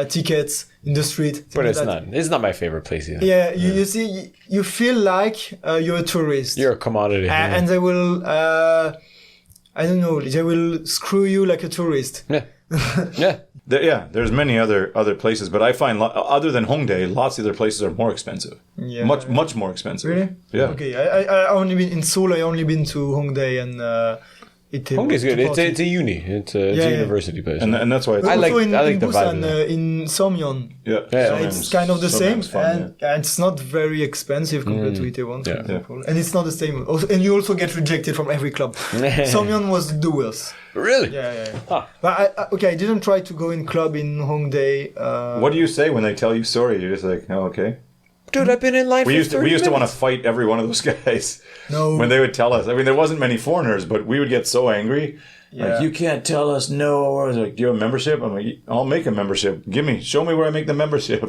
tickets in the street. But it's like not. It's not my favorite place either. Yeah, you see, you feel like you're a tourist. You're a commodity. And they will, I don't know, they will screw you like a tourist. Yeah. Yeah. There's many other places, but I find other than Hongdae, lots of other places are more expensive. Yeah. Much more expensive. Really? Yeah. Okay, I only been in Seoul. I only been to Hongdae and Itaewon. Hongdae's good. It's a uni. It's a university place. And that's why it's But I like in the Busan, vibe. In Seomyeon. yeah. It's kind of the same, Sometimes fun, and it's not very expensive compared to Itaewon, for Yeah. example. And it's not the same. And you also get rejected from every club. Seomyeon was the worst. Really? Yeah. Huh. But I didn't try to go in club in Hongdae. What do you say when they tell you sorry? You're just like, oh, okay. Dude, I've been in line We for used 30 to want to minutes. fight every one of those guys. No. When they would tell us. I mean, there wasn't many foreigners, but we would get so angry. Yeah. Like, you can't tell us no. Or like, do you have a membership? I'm like, I'll make a membership. Show me where I make the membership.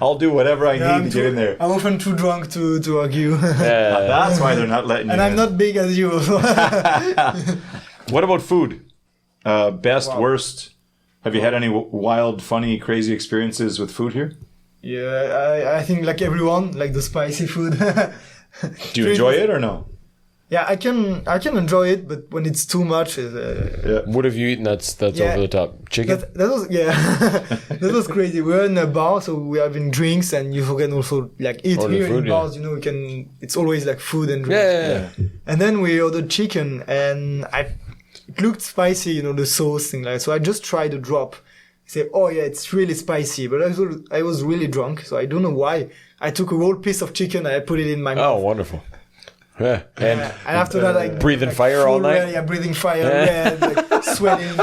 I'll do whatever I need to get in there. I'm often too drunk to argue. Yeah. That's why they're not letting you And I'm in. not big as you. What about food? Best, worst? Have you had any wild, funny, crazy experiences with food here? Yeah, I think like everyone, like the spicy food. Do you enjoy it or no? Yeah, I can enjoy it, but when it's too much, What have you eaten that's Yeah. over the top? Chicken? that was that was crazy. We were in a bar, so we are having drinks, and you can also like eat Order here food, in bars. You can. It's always like food and drinks. Yeah. And then we ordered chicken, and it looked spicy, the sauce thing like. So I just tried a drop. I said, "Oh yeah, it's really spicy," but I was really drunk, so I don't know why. I took a whole piece of chicken and I put it in my mouth. Oh, wonderful. Yeah. And And after that, I breathing fire all night? Yeah, breathing fire, red, like sweating.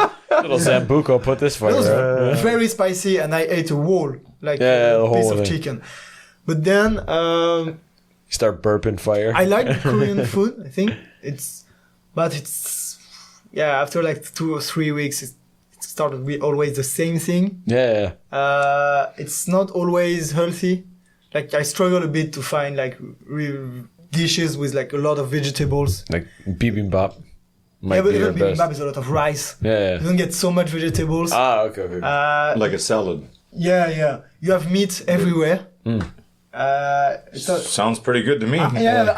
little Zambuco put this It fire was out. very spicy, and I ate a whole, like Yeah, the a piece whole of thing. chicken. But then You start burping fire. I like Korean food. I think but after like 2 or 3 weeks, it started to be always the same thing. Yeah. It's not always healthy. Like I struggle a bit to find like dishes with like a lot of vegetables. Like bibimbap. Might Yeah, but be your even best. bibimbap is a lot of rice. Yeah. You don't get so much vegetables. Okay. Like a salad. Yeah. You have meat everywhere. It's not, Sounds pretty good to me. I'm not.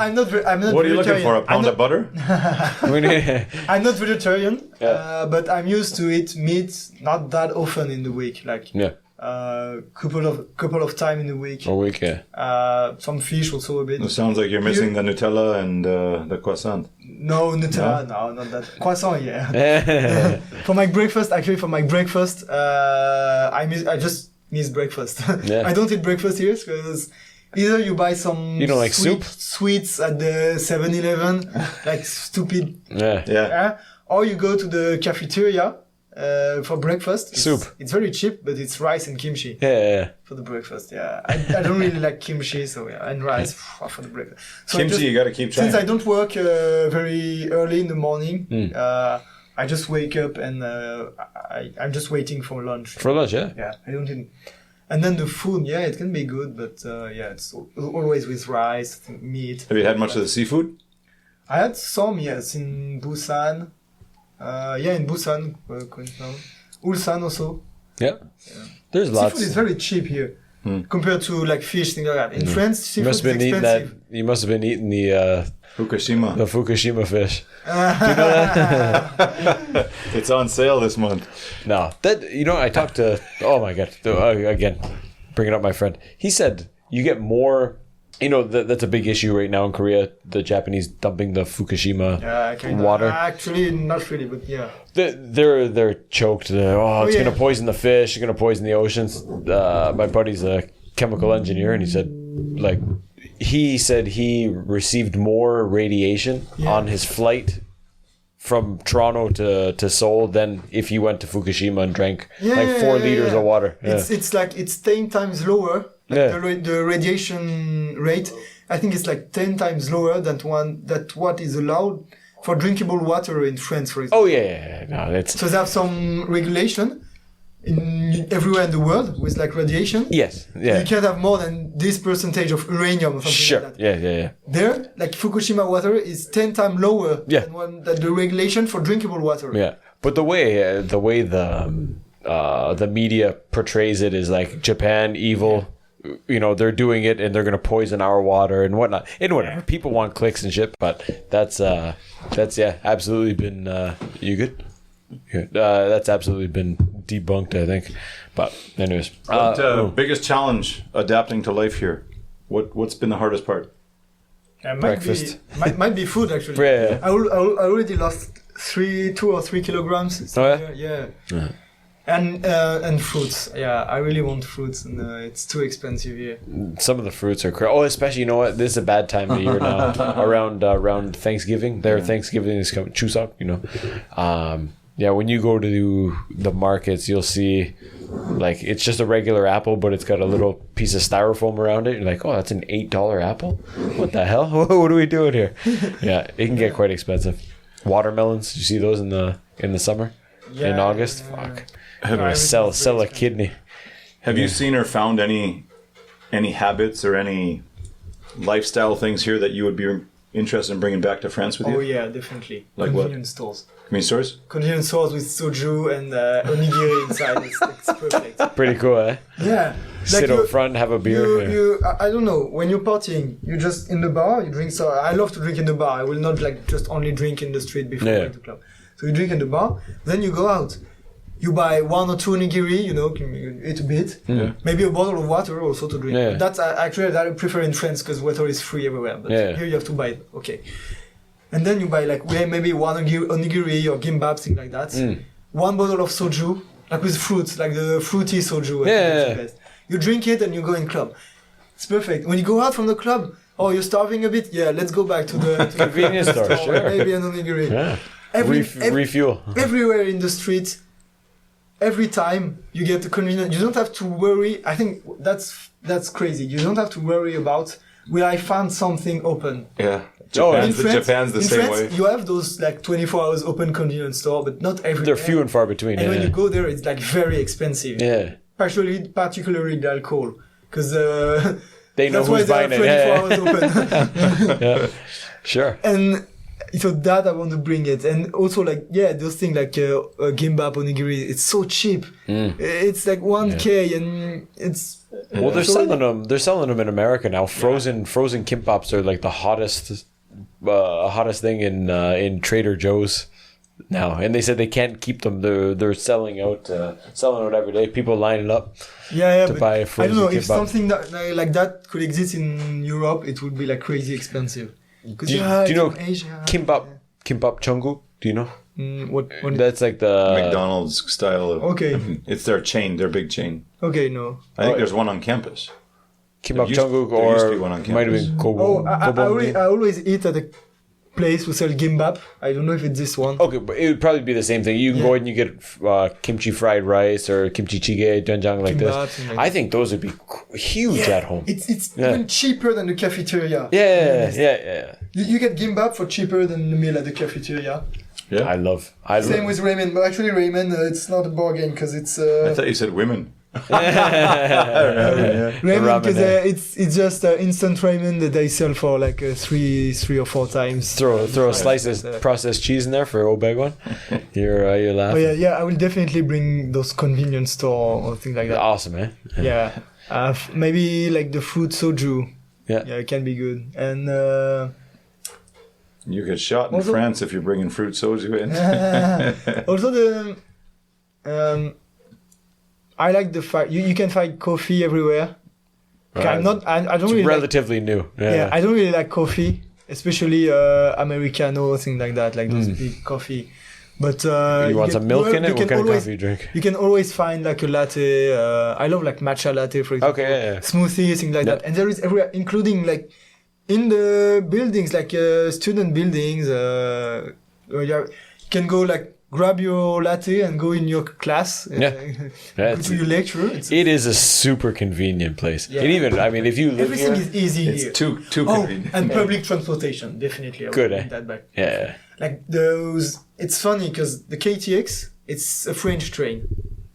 I'm not. What are you looking for? A vegetarian. pound of butter? I'm not vegetarian, Yeah. but I'm used to eat meat not that often in the week. Like Yeah. couple of time in the week. A week, yeah. Some fish also a bit. It sounds like you're missing the Nutella and the croissant. No Nutella, no, not that. Croissant, yeah. For my breakfast, I just miss breakfast. Yeah. I don't eat breakfast here because either you buy some You don't like soup? sweets at the 7-Eleven, like stupid, Yeah. or you go to the cafeteria for breakfast. Soup. It's very cheap, but it's rice and kimchi Yeah. for the breakfast. Yeah, I don't really like kimchi, so and rice for the breakfast. So I Kimchi, just- you got to keep trying. since I don't work very early in the morning, Mm. I just wake up and I'm just waiting for lunch. For lunch, yeah. Yeah, I don't eat. And then the food, yeah, it can be good, but it's always with rice, meat. Have you had much of the seafood? I had some, yes, in Busan. In Busan, Ulsan also. Yeah. There's lots. Seafood is very cheap here compared to like fish, things like that. In France, You seafood must is have been eating that. expensive. You must have been eating the Fukushima. Fukushima fish. It's on sale this month. No, I talked to. Oh my god! Again, bringing up my friend. He said you get more. That's a big issue right now in Korea. The Japanese dumping the Fukushima water. Actually, not really, but yeah. They're choked. It's yeah. gonna poison the fish. It's gonna poison the oceans. My buddy's a chemical engineer, and he said he received more radiation on his flight from Toronto to Seoul than if he went to Fukushima and drank 4 liters of water. Yeah. It's like it's 10 times lower. The radiation rate, I think it's like 10 times lower than what is allowed for drinkable water in France, for example. Oh yeah. No, it's So they have some regulation, everywhere in the world with like radiation. Yes. Yeah. You can't have more than this percentage of uranium or something Sure. like that. Yeah. There, like Fukushima water is 10 times lower than the regulation for drinkable water. Yeah. But the way the media portrays it is like Japan evil. You know, they're doing it and they're going to poison our water and whatnot. And whatever. People want clicks and shit, but that's absolutely been you good? That's absolutely been debunked, I think. But anyways, biggest challenge adapting to life here? What's been the hardest part? Breakfast. Might be food actually. Yeah. I already lost 2 or 3 kilograms. Yeah. And fruits. Yeah, I really want fruits, and it's too expensive here. Some of the fruits are crazy. Oh, especially, you know what? This is a bad time of year now. around Thanksgiving. Their Thanksgiving is coming. Chuseok, you know. When you go to the markets, you'll see, like, it's just a regular apple, but it's got a little piece of styrofoam around it. You're like, oh, that's an $8 apple? What the hell? What are we doing here? Yeah, it can get quite expensive. Watermelons, you see those in the summer? In August? Fuck. Sell a kidney. Have you seen or found any habits or any lifestyle things here that you would be interested in bringing back to France with you? Oh yeah, definitely. Like convenience stores. Convenience stores? Convenience stores with soju and onigiri inside. It's perfect. Pretty cool, eh? Yeah. Sit up front, have a beer. I don't know. When you're partying, you're just in the bar. You drink. So I love to drink in the bar. I will not like just only drink in the street before going to the club. So you drink in the bar. Then you go out. You buy 1 or 2 onigiri, you know, you eat a bit. Yeah. Maybe a bottle of water also to drink. Yeah. That's actually that I prefer in France because water is free everywhere. But here you have to buy it. Okay. And then you buy like maybe 1 onigiri or gimbap, thing like that. 1 bottle of soju, like with fruits, like the fruity soju. The best. You drink it and you go in club. It's perfect. When you go out from the club, you're starving a bit. Yeah, let's go back to the convenience store. Sure. Maybe an onigiri. Yeah. Refuel. Everywhere in the street. Every time you get the convenience, you don't have to worry. I think that's crazy. You don't have to worry about will I find something open. Yeah. Japan's the same France, way. You have those like 24 hours open convenience store, but not every. They're few and far between. And when you go there, it's like very expensive. Yeah. Particularly the alcohol, because they know that's who's why buying they have 24 it. hours open. Yeah. Sure. And so that I want to bring it, and also like those things like gimbap onigiri, it's so cheap. It's like 1K, and it's they're selling them. They're selling them in America now. Frozen kimbaps are like the hottest thing in Trader Joe's now, and they said they can't keep them. They're selling out every day. People lining up to buy frozen. I don't know kimbap. If something like that could exist in Europe, it would be like crazy expensive. Do you know Asia, kimbap Chungu? Do you know? What That's like the McDonald's style of. Okay. It's their chain, their big chain. Okay, no. I think there's one on campus. Kimbap There used to be one on might have campus. been Kobo. I always eat at a place who sell gimbap. I don't know if it's this one. Okay, but it would probably be the same thing. You can go and you get kimchi fried rice or kimchi jjigae, doenjang like this. I think those would be huge at home. It's even cheaper than the cafeteria. Yeah. You get gimbap for cheaper than the meal at the cafeteria. Yeah, I love. Same with ramen, but actually ramen it's not a bargain because it's. I thought you said women. Ramen because it's just instant ramen that they sell for like 3 or 4 times. Throw a slice of processed cheese in there for Obegwan. You're laughing. Oh, yeah, I will definitely bring those convenience store or things like that. Awesome, man. Yeah, maybe like the fruit soju. Yeah, it can be good. And you get shot in France if you're bringing fruit soju in. Also I like the fact you can find coffee everywhere. Right. I don't it's really relatively new. Yeah, I don't really like coffee, especially Americano, things like that, like those big coffee. But you want some milk in it? What kind of coffee you drink? You can always find like a latte. I love like matcha latte, for example. Okay, Smoothie, things like that. And there is everywhere, including like in the buildings, like student buildings. You can go like grab your latte and go in your class. Go to your lecture. It is a super convenient place. Yeah. If you live everything here, is easy it's here. too convenient. And public transportation, definitely. Good, that back. Yeah. Like those, it's funny because the KTX, it's a French train.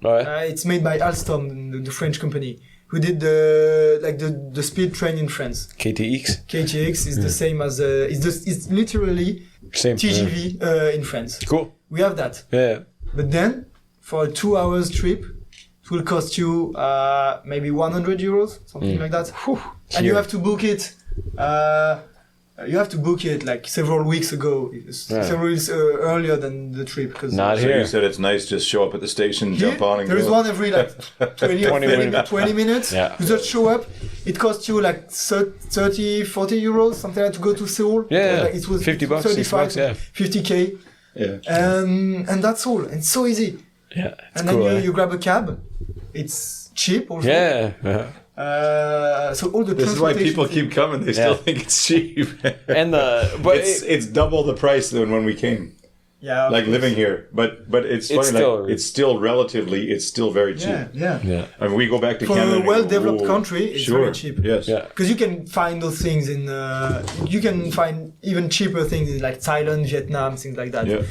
Oh, yeah? It's made by Alstom, the French company, who did the speed train in France. KTX? KTX is the same as it's literally Same. TGV in France. Cool. We have that. Yeah. But then, for a 2 hours trip, it will cost you maybe 100 euros, something like that. And you have to book it. You have to book it like several weeks ago, several weeks earlier than the trip. Cause Not So here. you said it's nice, just show up at the station, jump on and there go. is one every like 20 minutes. Yeah. You just show up. It costs you like 30, 40 euros, something like to go to Seoul. Yeah, Like it was 50 bucks, 35, $60, yeah. 50k. Yeah. And that's all. And it's so easy. Yeah. It's And cool, then eh? you grab a cab. It's cheap also. Yeah. Uh-huh. So all the This is why transportation people thing- keep coming. They still think it's cheap. And it's double the price than when we came. Yeah. Like living here, but it's funny. still- It's still relatively. It's still very cheap. Yeah. I mean, we go back to For Canada. a and go, well-developed "Whoa." country, it's Sure. very cheap. Yes. Yeah. Because you can find those things in, you can find even cheaper things in like Thailand, Vietnam, things like that. Yeah.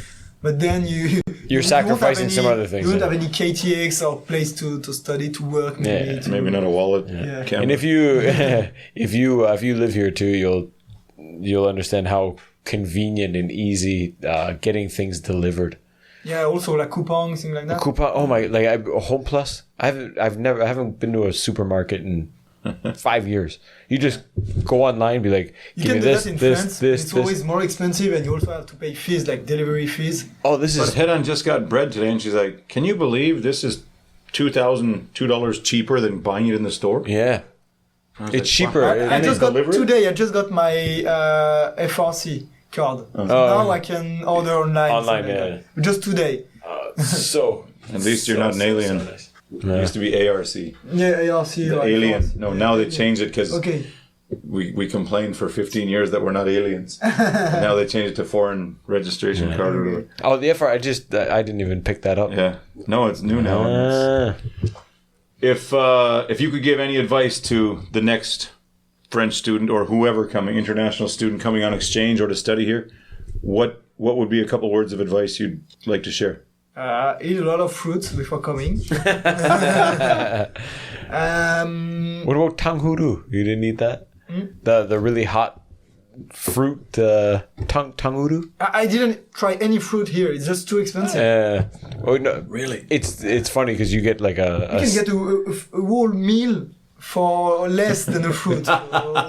But then you You're won't sacrificing have some other things, You don't yeah. have any KTX or place to study, to work. Maybe, Yeah, to, Maybe not a wallet. Yeah. Camera. And if you live here too, you'll understand how convenient and easy getting things delivered. Yeah, also like coupons, things like that. Coupon. Oh my! Home Plus. I haven't been to a supermarket in 5 years. You just go online, be like, You give can me do this, that in this, France. this, It's this. always more expensive, and you also have to pay fees like delivery fees. Oh, this But is Head On just got bread today, and she's like, "Can you believe this is $2,002 cheaper than buying it in the store?" yeah. It's cheaper. wow. It- I And just they got deliver it? today. I just got my FRC card. So now I can order online. Online, something like yeah. that. Just today. so. At least you're not an alien. nice. It used to be ARC. Yeah, ARC. The or alien. FRC. No, now they changed it because Okay. we complained for 15 years that we're not aliens. And now they changed it to foreign registration card or whatever. Oh, the FR. I didn't even pick that up. Yeah. No, it's new now. Ah. If you could give any advice to the next French student or whoever international student coming on exchange or to study here, what would be a couple words of advice you'd like to share? Eat a lot of fruits before coming. What about tanghuru? You didn't eat that? The really hot fruit tanghuru? I didn't try any fruit here. It's just too expensive. Oh no! Really? It's funny because you get like You can get a whole meal for less than a fruit.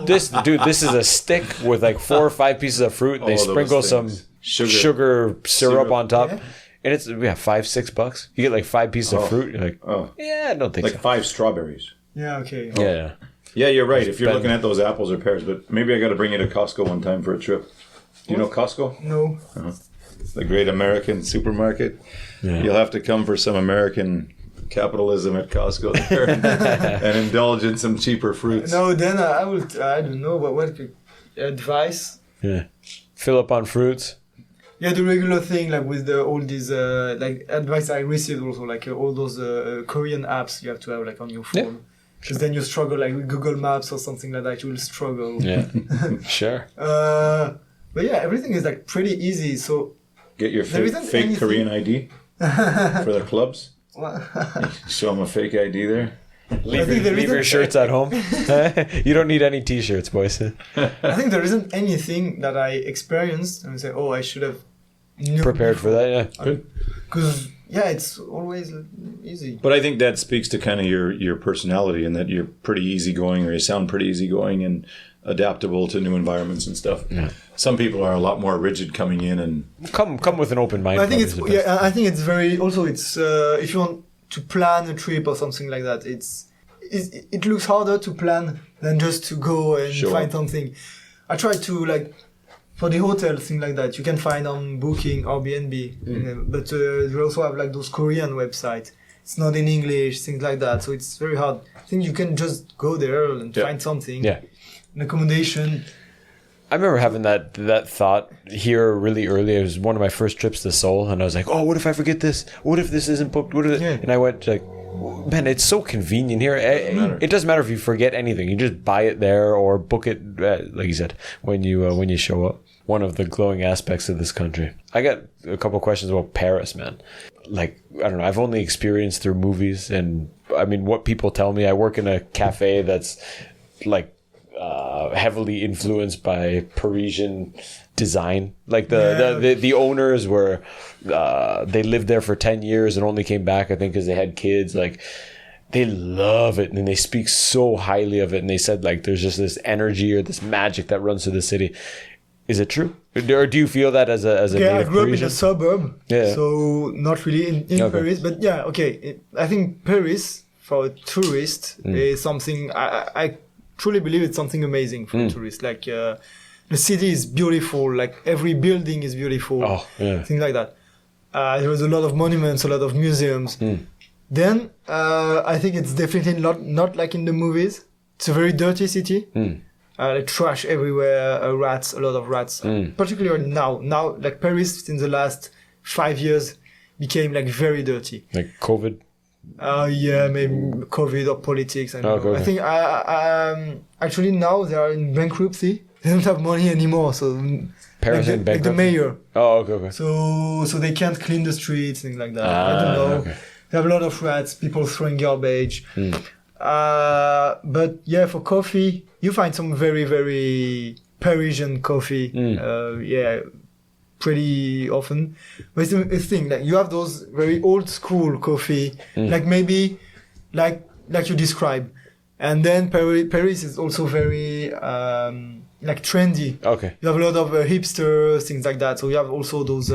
this is a stick with like 4 or 5 pieces of fruit. They those sprinkle some things. sugar syrup on top, Yeah. and it's $5-6. You get like 5 pieces of fruit. You're like, Oh, yeah, I don't think like so. 5 strawberries. Yeah, okay. Yeah. Yeah, you're right. If you're Ben- looking at those apples or pears, but maybe I got to bring you to Costco one time for a trip. Do you know Costco? No. The great American supermarket. Yeah. You'll have to come for some American capitalism at Costco there and indulge in some cheaper fruits. No, then I don't know, but what advice? Yeah. Fill up on fruits. Yeah, the regular thing, like with all these like advice I received also, like all those Korean apps you have to have like on your phone. Because then you struggle, like with Google Maps or something like that, you will struggle. Yeah. Sure. But yeah, everything is like pretty easy. So Get your There fake, isn't fake anything- Korean ID for the clubs. Show them a fake ID there. Leave your shirts at home. You don't need any t-shirts, boys. I think there isn't anything that I experienced and I say, oh, I should have known Prepared for that, yeah. Because yeah, it's always easy. But I think that speaks to kind of your personality and that you're pretty easygoing, or you sound pretty easygoing and adaptable to new environments and stuff. Yeah. Some people are a lot more rigid coming in, and Come with an open mind. I think probably is the best. I think it's very also it's if you want to plan a trip or something like that, it looks harder to plan than just to go and Sure. find something. I try to like for the hotel thing like that you can find on Booking or Airbnb, but they also have like those Korean websites. It's not in English, things like that, so it's very hard. I think you can just go there and Yeah. find something. Yeah. An accommodation. I remember having that thought here really early. It was one of my first trips to Seoul, and I was like, "Oh, what if I forget this? What if this isn't booked? What if?" Yeah. And I went like, "Man, it's so convenient here. It doesn't matter if you forget anything. You just buy it there or book it, like you said, when you show up." one of the glowing aspects of this country. I got a couple questions about Paris, man. Like, I don't know, I've only experienced through movies, and I mean, what people tell me. I work in a cafe that's like heavily influenced by Parisian design. Like the owners were they lived there for 10 years and only came back, I think, because they had kids. Like, they love it, and they speak so highly of it, and they said like there's just this energy or this magic that runs through the city. Is it true, or do you feel that as a I native grew up in Parisian? a suburb, Yeah. so not really in Paris, but yeah, okay. I think Paris for a tourist is something I truly believe it's something amazing for a tourist. Like the city is beautiful, like every building is beautiful, things like that. There was a lot of monuments, a lot of museums. Then I think it's definitely not like in the movies. It's a very dirty city. Like trash everywhere, rats, a lot of rats. Particularly now, like Paris in the last 5 years became like very dirty. Like COVID? Yeah, maybe COVID or politics. I don't know. Okay. I think actually now they are in bankruptcy. They don't have money anymore. So Paris in like the bankruptcy? mayor. Oh, okay. So they can't clean the streets, things like that. I don't know. Okay. They have a lot of rats, people throwing garbage. But yeah, for coffee, you find some very, very Parisian coffee. Yeah, pretty often. But it's a thing, like you have those very old school coffee, like maybe like you describe. And then Paris is also very like trendy. Okay. You have a lot of hipsters, things like that. So you have also those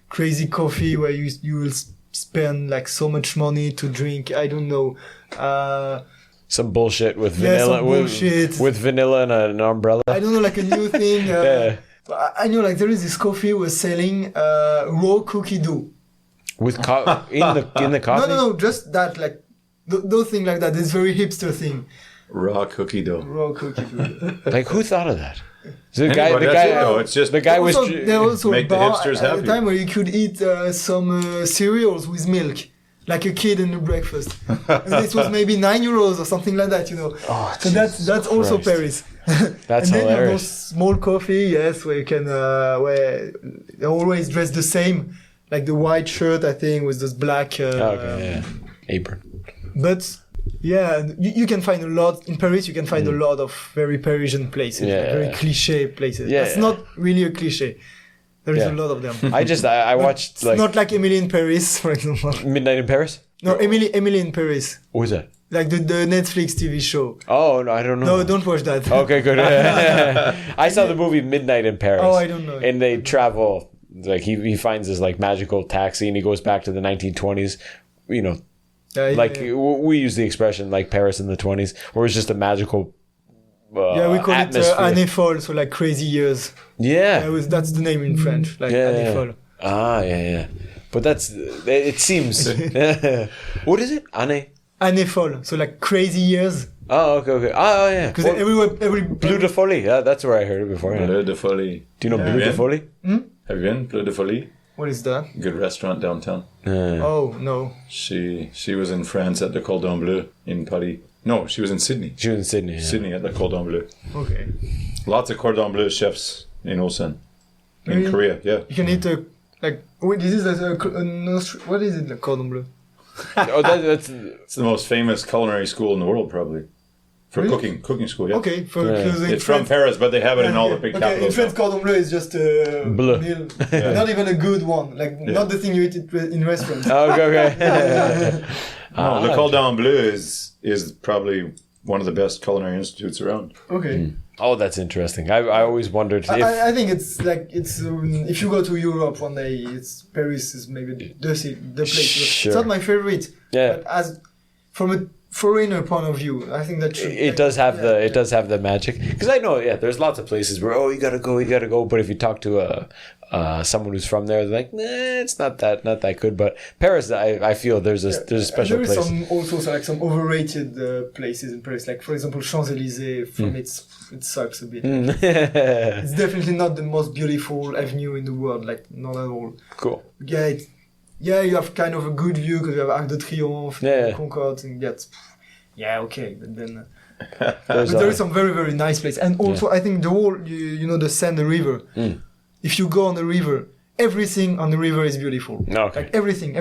crazy coffee where you will spend like so much money to drink. I don't know. Some bullshit with vanilla. With vanilla and an umbrella. I don't know, like a new thing. Yeah. I know, like there is this coffee we're selling raw cookie dough. With in the coffee? No, just that, like those things like that. This very hipster thing. Raw cookie dough. Raw cookie dough. Like, who thought of that? So It's just the guy was There was also make a the bar hipsters at happy. the time where you could eat some cereals with milk, like a kid in the breakfast. And this was maybe €9 or something like that, you know. Oh, so that's also Paris. That's and then you have hilarious. those small coffee, yes, where you can where they always dress the same, like the white shirt, I think, with this black apron. But yeah, you can find a lot in Paris. You can find a lot of very Parisian places, like very cliche places. Yeah, That's not really a cliche. There is a lot of them. I watched It's like not like Emily in Paris, for example. Midnight in Paris. No, Emily in Paris, What was that? like the Netflix TV show. Oh no, I don't know. No, don't watch that. Okay, good. I saw the movie Midnight in Paris. Oh, I don't know. And they travel, like he finds this like magical taxi, and he goes back to the 1920s. You know, we use the expression like Paris in the 20s, where it's just a magical. We call atmosphere. it année folle, so like crazy years. Yeah. That's the name in French, like année folle. Yeah. But it seems. What is it? Année folle, so like crazy years. Oh, okay. Oh, yeah. Because every Bleu de Folie. Yeah, that's where I heard it before. Yeah. Bleu de Folie. Do you know Bleu de Folie? Have you been? Bleu de Folie? What is that? Good restaurant downtown. Oh, no. She was in France at the Cordon Bleu in Paris. No, she was in Sydney. She was in Sydney. Yeah. Sydney at the Cordon Bleu. Okay. Lots of Cordon Bleu chefs in Ulsan. In Korea, yeah. You can eat wait, this is what is it, the cordon bleu? That's It's the most famous culinary school in the world, probably. For cooking school, yeah. Okay, because It's from Paris, but they have it in all the big in capitals. France, cordon bleu is just a Bleu. meal. Not even a good one. Like, not the thing you eat in restaurants. okay. No, the Cordon Bleu is probably one of the best culinary institutes around. Okay. Oh, that's interesting. I always wondered if I think it's like if you go to Europe one day, Paris is maybe the place. Sure. It's not my favorite. Yeah. But as from a foreigner point of view, I think that it does have the magic. Because I know, there's lots of places where you gotta go. But if you talk to someone who's from there, they're like, nah, it's not that good. But Paris, I feel there's a special place. There place. is also like some overrated places in Paris, like for example Champs-Élysées. From it sucks a bit. It's definitely not the most beautiful avenue in the world, like not at all. Cool. Yeah, you have kind of a good view because you have Arc de Triomphe, Concorde, and okay. But then But there is some very, very nice place. And also, I think the whole, you know, the Seine, the river. If you go on the river, everything on the river is beautiful. Okay. Like everything.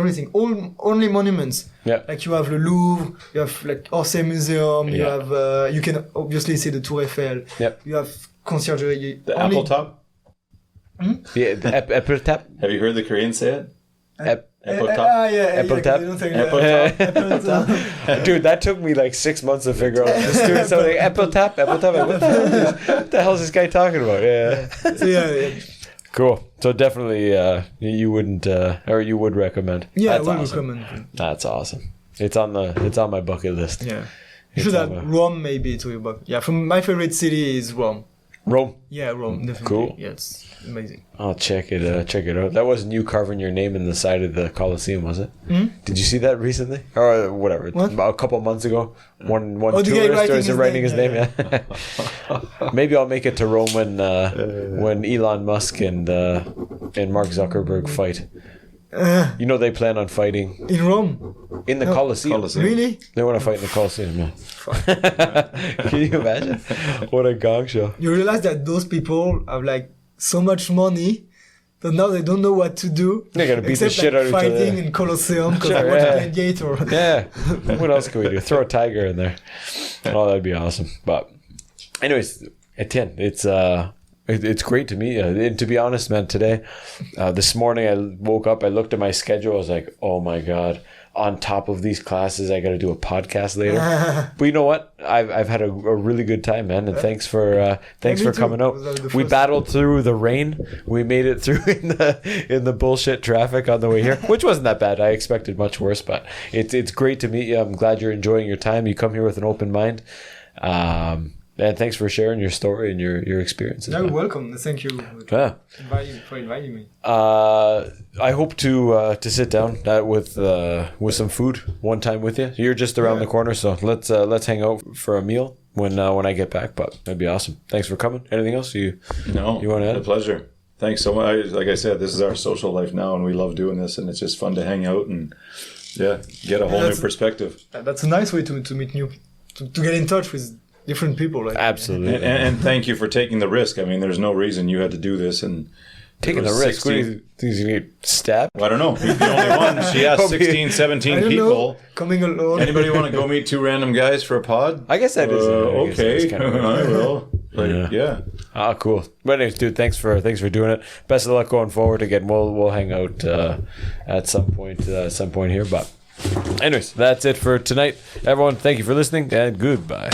Only monuments. Yeah. Like you have the Louvre, you have like Orsay Museum, you have, you can obviously see the Tour Eiffel. Yep. You have Conciergerie. The apple top? Yeah, the apple tap. Have you heard the Koreans say it? Apple top? Apple tap. Apple top? Dude, that took me like 6 months to figure out. Just doing something. Apple tap. What the hell is this guy talking about? Yeah. So yeah. Cool. So definitely, you wouldn't, or you would recommend. Yeah, That's I would awesome. recommend. That's awesome. It's on my bucket list. Yeah. You should have Rome maybe to your bucket. Yeah, from my favorite city is Rome. Rome. Yeah, Rome, definitely. Cool. Yeah, it's amazing. I'll check it out. That wasn't you carving your name in the side of the Colosseum, was it? Did you see that recently? Or whatever. What? About a couple of months ago. One the guy tourist writing his writing name, his name. Yeah. Maybe I'll make it to Rome when Elon Musk and Mark Zuckerberg fight. You know they plan on fighting In Rome? in the Colosseum. Really? They want to fight in the Colosseum. Yeah. Can you imagine? What a gong show. You realize that those people have like so much money that now they don't know what to do. They're gonna beat the except, shit like, out of each other. fighting in Colosseum because Sure, I want yeah. to play Gladiator. Yeah. What else can we do? Throw a tiger in there. Oh, that'd be awesome. But anyways, Etienne, it's great to meet you. And to be honest, man, today, this morning I woke up, I looked at my schedule, I was like, oh my God, on top of these classes, I got to do a podcast later. But you know what? I've had a really good time, man. And thanks for me too. coming out. That was the We first- battled through the rain. We made it through in the bullshit traffic on the way here, which wasn't that bad. I expected much worse, but it's great to meet you. I'm glad you're enjoying your time. You come here with an open mind. And thanks for sharing your story and your experiences. You're man. welcome. Thank you Yeah. for inviting me. I hope to sit down with some food one time with you. You're just around the corner, so let's hang out for a meal when I get back. But that'd be awesome. Thanks for coming. Anything else you want to add? A pleasure. Thanks so much. Like I said, this is our social life now, and we love doing this, and it's just fun to hang out and get a whole new perspective. That's a nice way to meet new, to get in touch with different people. Like, Absolutely. And thank you for taking the risk. I mean, there's no reason you had to do this, and Taking the risk. What do you think he's going to get stabbed? Well, I don't know. He's the only one. She asked 16, 17 I don't people. know. Coming alone. Anybody want to go meet two random guys for a pod? I guess that is. I guess that Okay, is kind of weird. I will. Like, yeah. Ah, cool. But anyways, dude, thanks for doing it. Best of luck going forward. Again, we'll hang out at some point here. But anyways, that's it for tonight. Everyone, thank you for listening and goodbye.